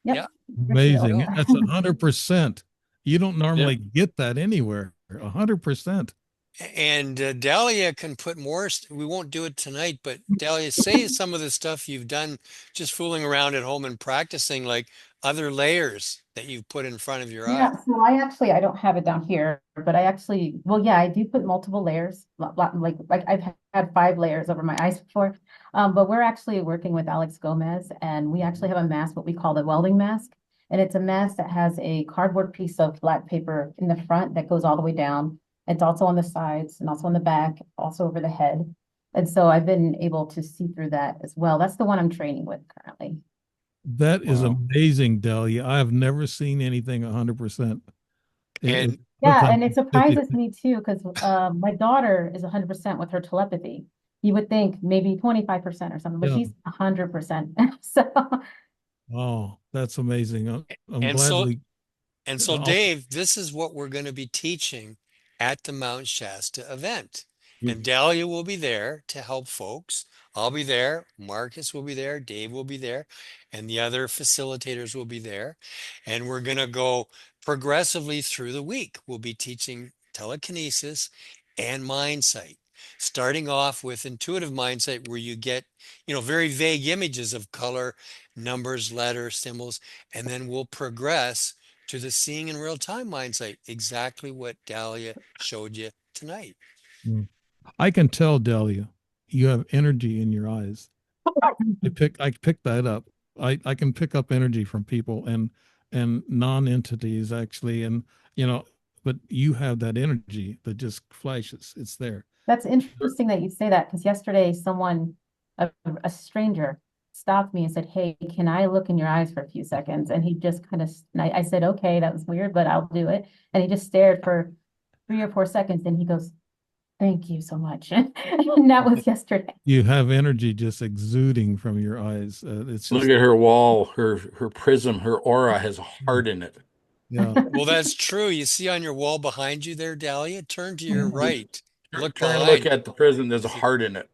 Yep. Yeah. amazing. Yeah. That's 100%. You don't normally get that anywhere. 100%. And Dalia can put more, we won't do it tonight, but Dalia, say some of the stuff you've done just fooling around at home and practicing, like other layers that you've put in front of your eye. Yeah, so I don't have it down here, but well, yeah, I do put multiple layers, like I've had 5 layers over my eyes before. But we're actually working with Alex Gomez, and we actually have a mask, what we call the welding mask. And it's a mask that has a cardboard piece of black paper in the front that goes all the way down. It's also on the sides and also on the back, also over the head. And so I've been able to see through that as well. That's the one I'm training with currently. That is Wow. amazing, Delia. I have never seen anything 100%. And Yeah, and it surprises me too, because my daughter is 100% with her telepathy. You would think maybe 25% or something, but Yeah. she's 100%. So Oh, that's amazing. I'm And glad so- we. And so, I'll- Dave, this is what we're going to be teaching at the Mount Shasta event. Yeah. And Dalia will be there to help folks. I'll be there. Marcus will be there. Dave will be there. And the other facilitators will be there. And we're going to go progressively through the week. We'll be teaching telekinesis and mindsight, starting off with intuitive mindsight, where you get, very vague images of color, numbers, letters, symbols, and then we'll progress to the seeing in real time mindsight, exactly what Dalia showed you tonight. I can tell, Delia, you have energy in your eyes. I picked that up. I can pick up energy from people and non-entities actually, and but you have that energy that just flashes. It's there. that's interesting that you say that, because yesterday someone, a stranger, stopped me and said, "Hey, can I look in your eyes for a few seconds?" And he just kind of, I said, "Okay, that was weird, but I'll do it." And he just stared for 3 or 4 seconds, and he goes, "Thank you so much." And that was yesterday. You have energy just exuding from your eyes. It's Look just, at her wall, her prism, her aura has a heart in it. yeah. Well, that's true. You see on your wall behind you there, Dalia, turn to your right. Look Turn and behind. look at the prism, there's a heart in it.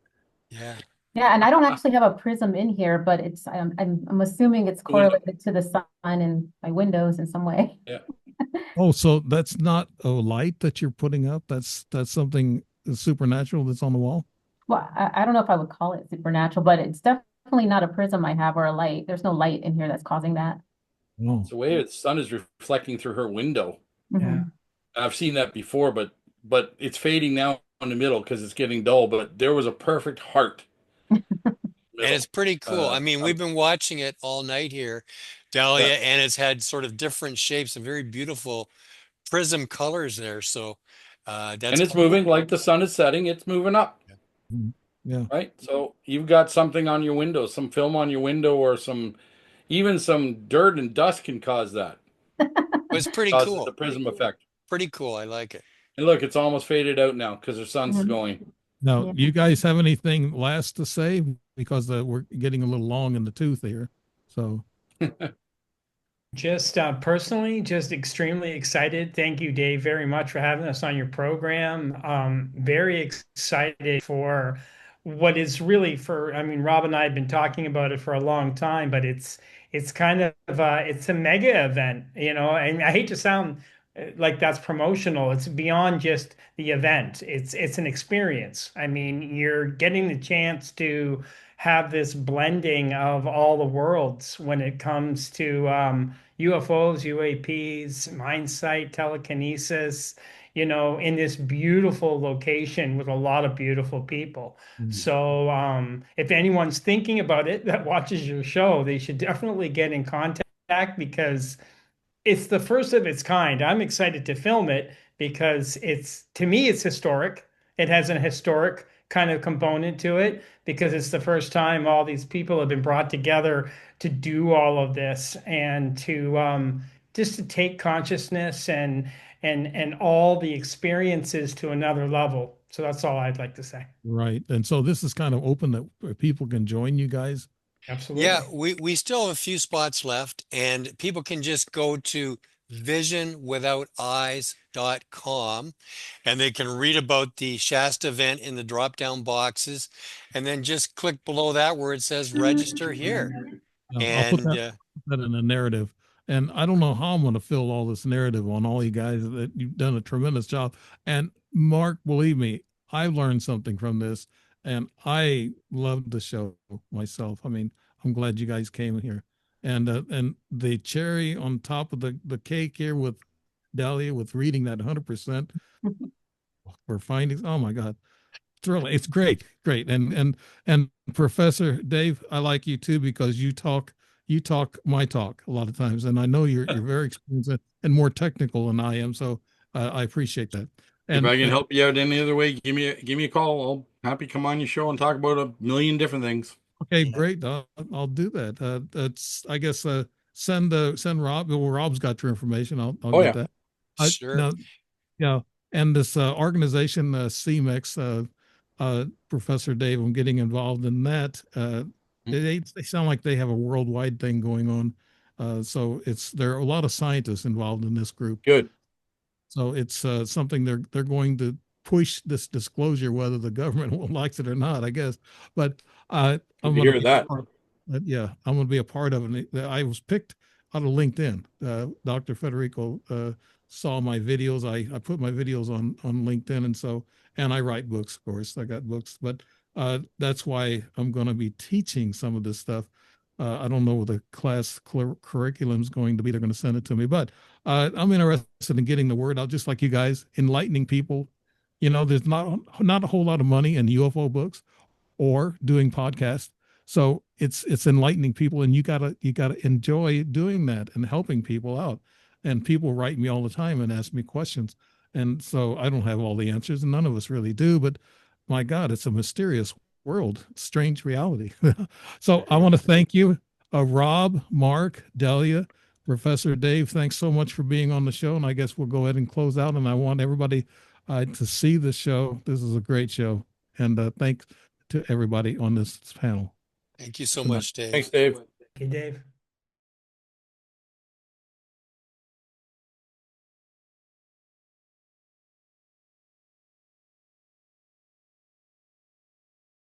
Yeah. Yeah, and I don't actually have a prism in here, but it's I'm assuming it's correlated to the sun and my windows in some way. Yeah. Oh, so that's not a light that you're putting up. That's something supernatural that's on the wall. Well, I don't know if I would call it supernatural, but it's definitely not a prism I have or a light. There's no light in here that's causing that. Oh, It's the way the sun is reflecting through her window. Yeah. I've seen that before, but it's fading now in the middle because it's getting dull. But there was a perfect heart. And it's pretty cool. I mean, we've been watching it all night here, Dalia, and it's had sort of different shapes and very beautiful prism colors there. So that's and it's cool. moving like the sun is setting. It's moving up. yeah. Right. So you've got something on your window, some film on your window, or even some dirt and dust can cause that. It's pretty Causes cool. the prism effect. Pretty cool. I like it. And look, it's almost faded out now because the sun's going. Now, Yeah. you guys have anything last to say? Because we're getting a little long in the tooth here. So, Just personally, just extremely excited. Thank you, Dave, very much for having us on your program. Very excited for what is really for, I mean, Rob and I have been talking about it for a long time, but it's kind of it's a mega event, you know, and I hate to sound like that's promotional. It's beyond just the event. It's an experience. I mean, you're getting the chance to have this blending of all the worlds when it comes to UFOs, UAPs, Mindsight, telekinesis, you know, in this beautiful location with a lot of beautiful people. So if anyone's thinking about it that watches your show, they should definitely get in contact because it's the first of its kind. I'm excited to film it because it's, to me, it's historic. It has an historic kind of component to it because it's the first time all these people have been brought together to do all of this and to just to take consciousness and all the experiences to another level. So that's all I'd like to say. right. And so this is kind of open that people can join you guys. Absolutely. Yeah, we still have a few spots left, and people can just go to visionwithouteyes.com and they can read about the Shasta event in the drop down boxes, and then just click below that where it says register here. I'll put And that in a narrative. And I don't know how I'm going to fill all this narrative on all you guys that you've done a tremendous job. And Mark, believe me, I learned something from this and I loved the show myself. I mean, I'm glad you guys came here. And the cherry on top of the cake here with Dalia with reading that 100% for findings. Oh my God. It's great, great. And Professor Dave, I like you too because you talk my talk a lot of times, and I know you're very experienced and more technical than I am. So I appreciate that. And if I can help you out any other way, give me a call. I'll happy to come on your show and talk about a million different things. okay, great. I'll do that. That's I guess send Rob. Well, Rob's got your information. I'll get that. sure. Now, yeah, and this organization CMEX, Professor Dave, I'm getting involved in that. They sound like they have a worldwide thing going on. So there are a lot of scientists involved in this group. Good. So it's something they're going to push this disclosure, whether the government likes it or not, I guess. But I'm Good to going hear that. yeah, I'm going to be a part of it. I was picked out of LinkedIn. Dr. Federico saw my videos. I put my videos on LinkedIn, and I write books, of course. I got books, but that's why I'm going to be teaching some of this stuff. I don't know what the class curriculum is going to be. They're going to send it to me, but I'm interested in getting the word out, just like you guys, enlightening people. You know, there's not a whole lot of money in UFO books or doing podcasts. So it's enlightening people, and you gotta enjoy doing that and helping people out. And people write me all the time and ask me questions, and so I don't have all the answers, and none of us really do. But my God, it's a mysterious world, strange reality. So I want to thank you, Rob, Mark, Delia, Professor Dave. Thanks so much for being on the show, and I guess we'll go ahead and close out. And I want everybody to see the show. This is a great show, and thanks to everybody on this panel. Thank you so much, Dave. Thanks, Dave. Okay, Dave.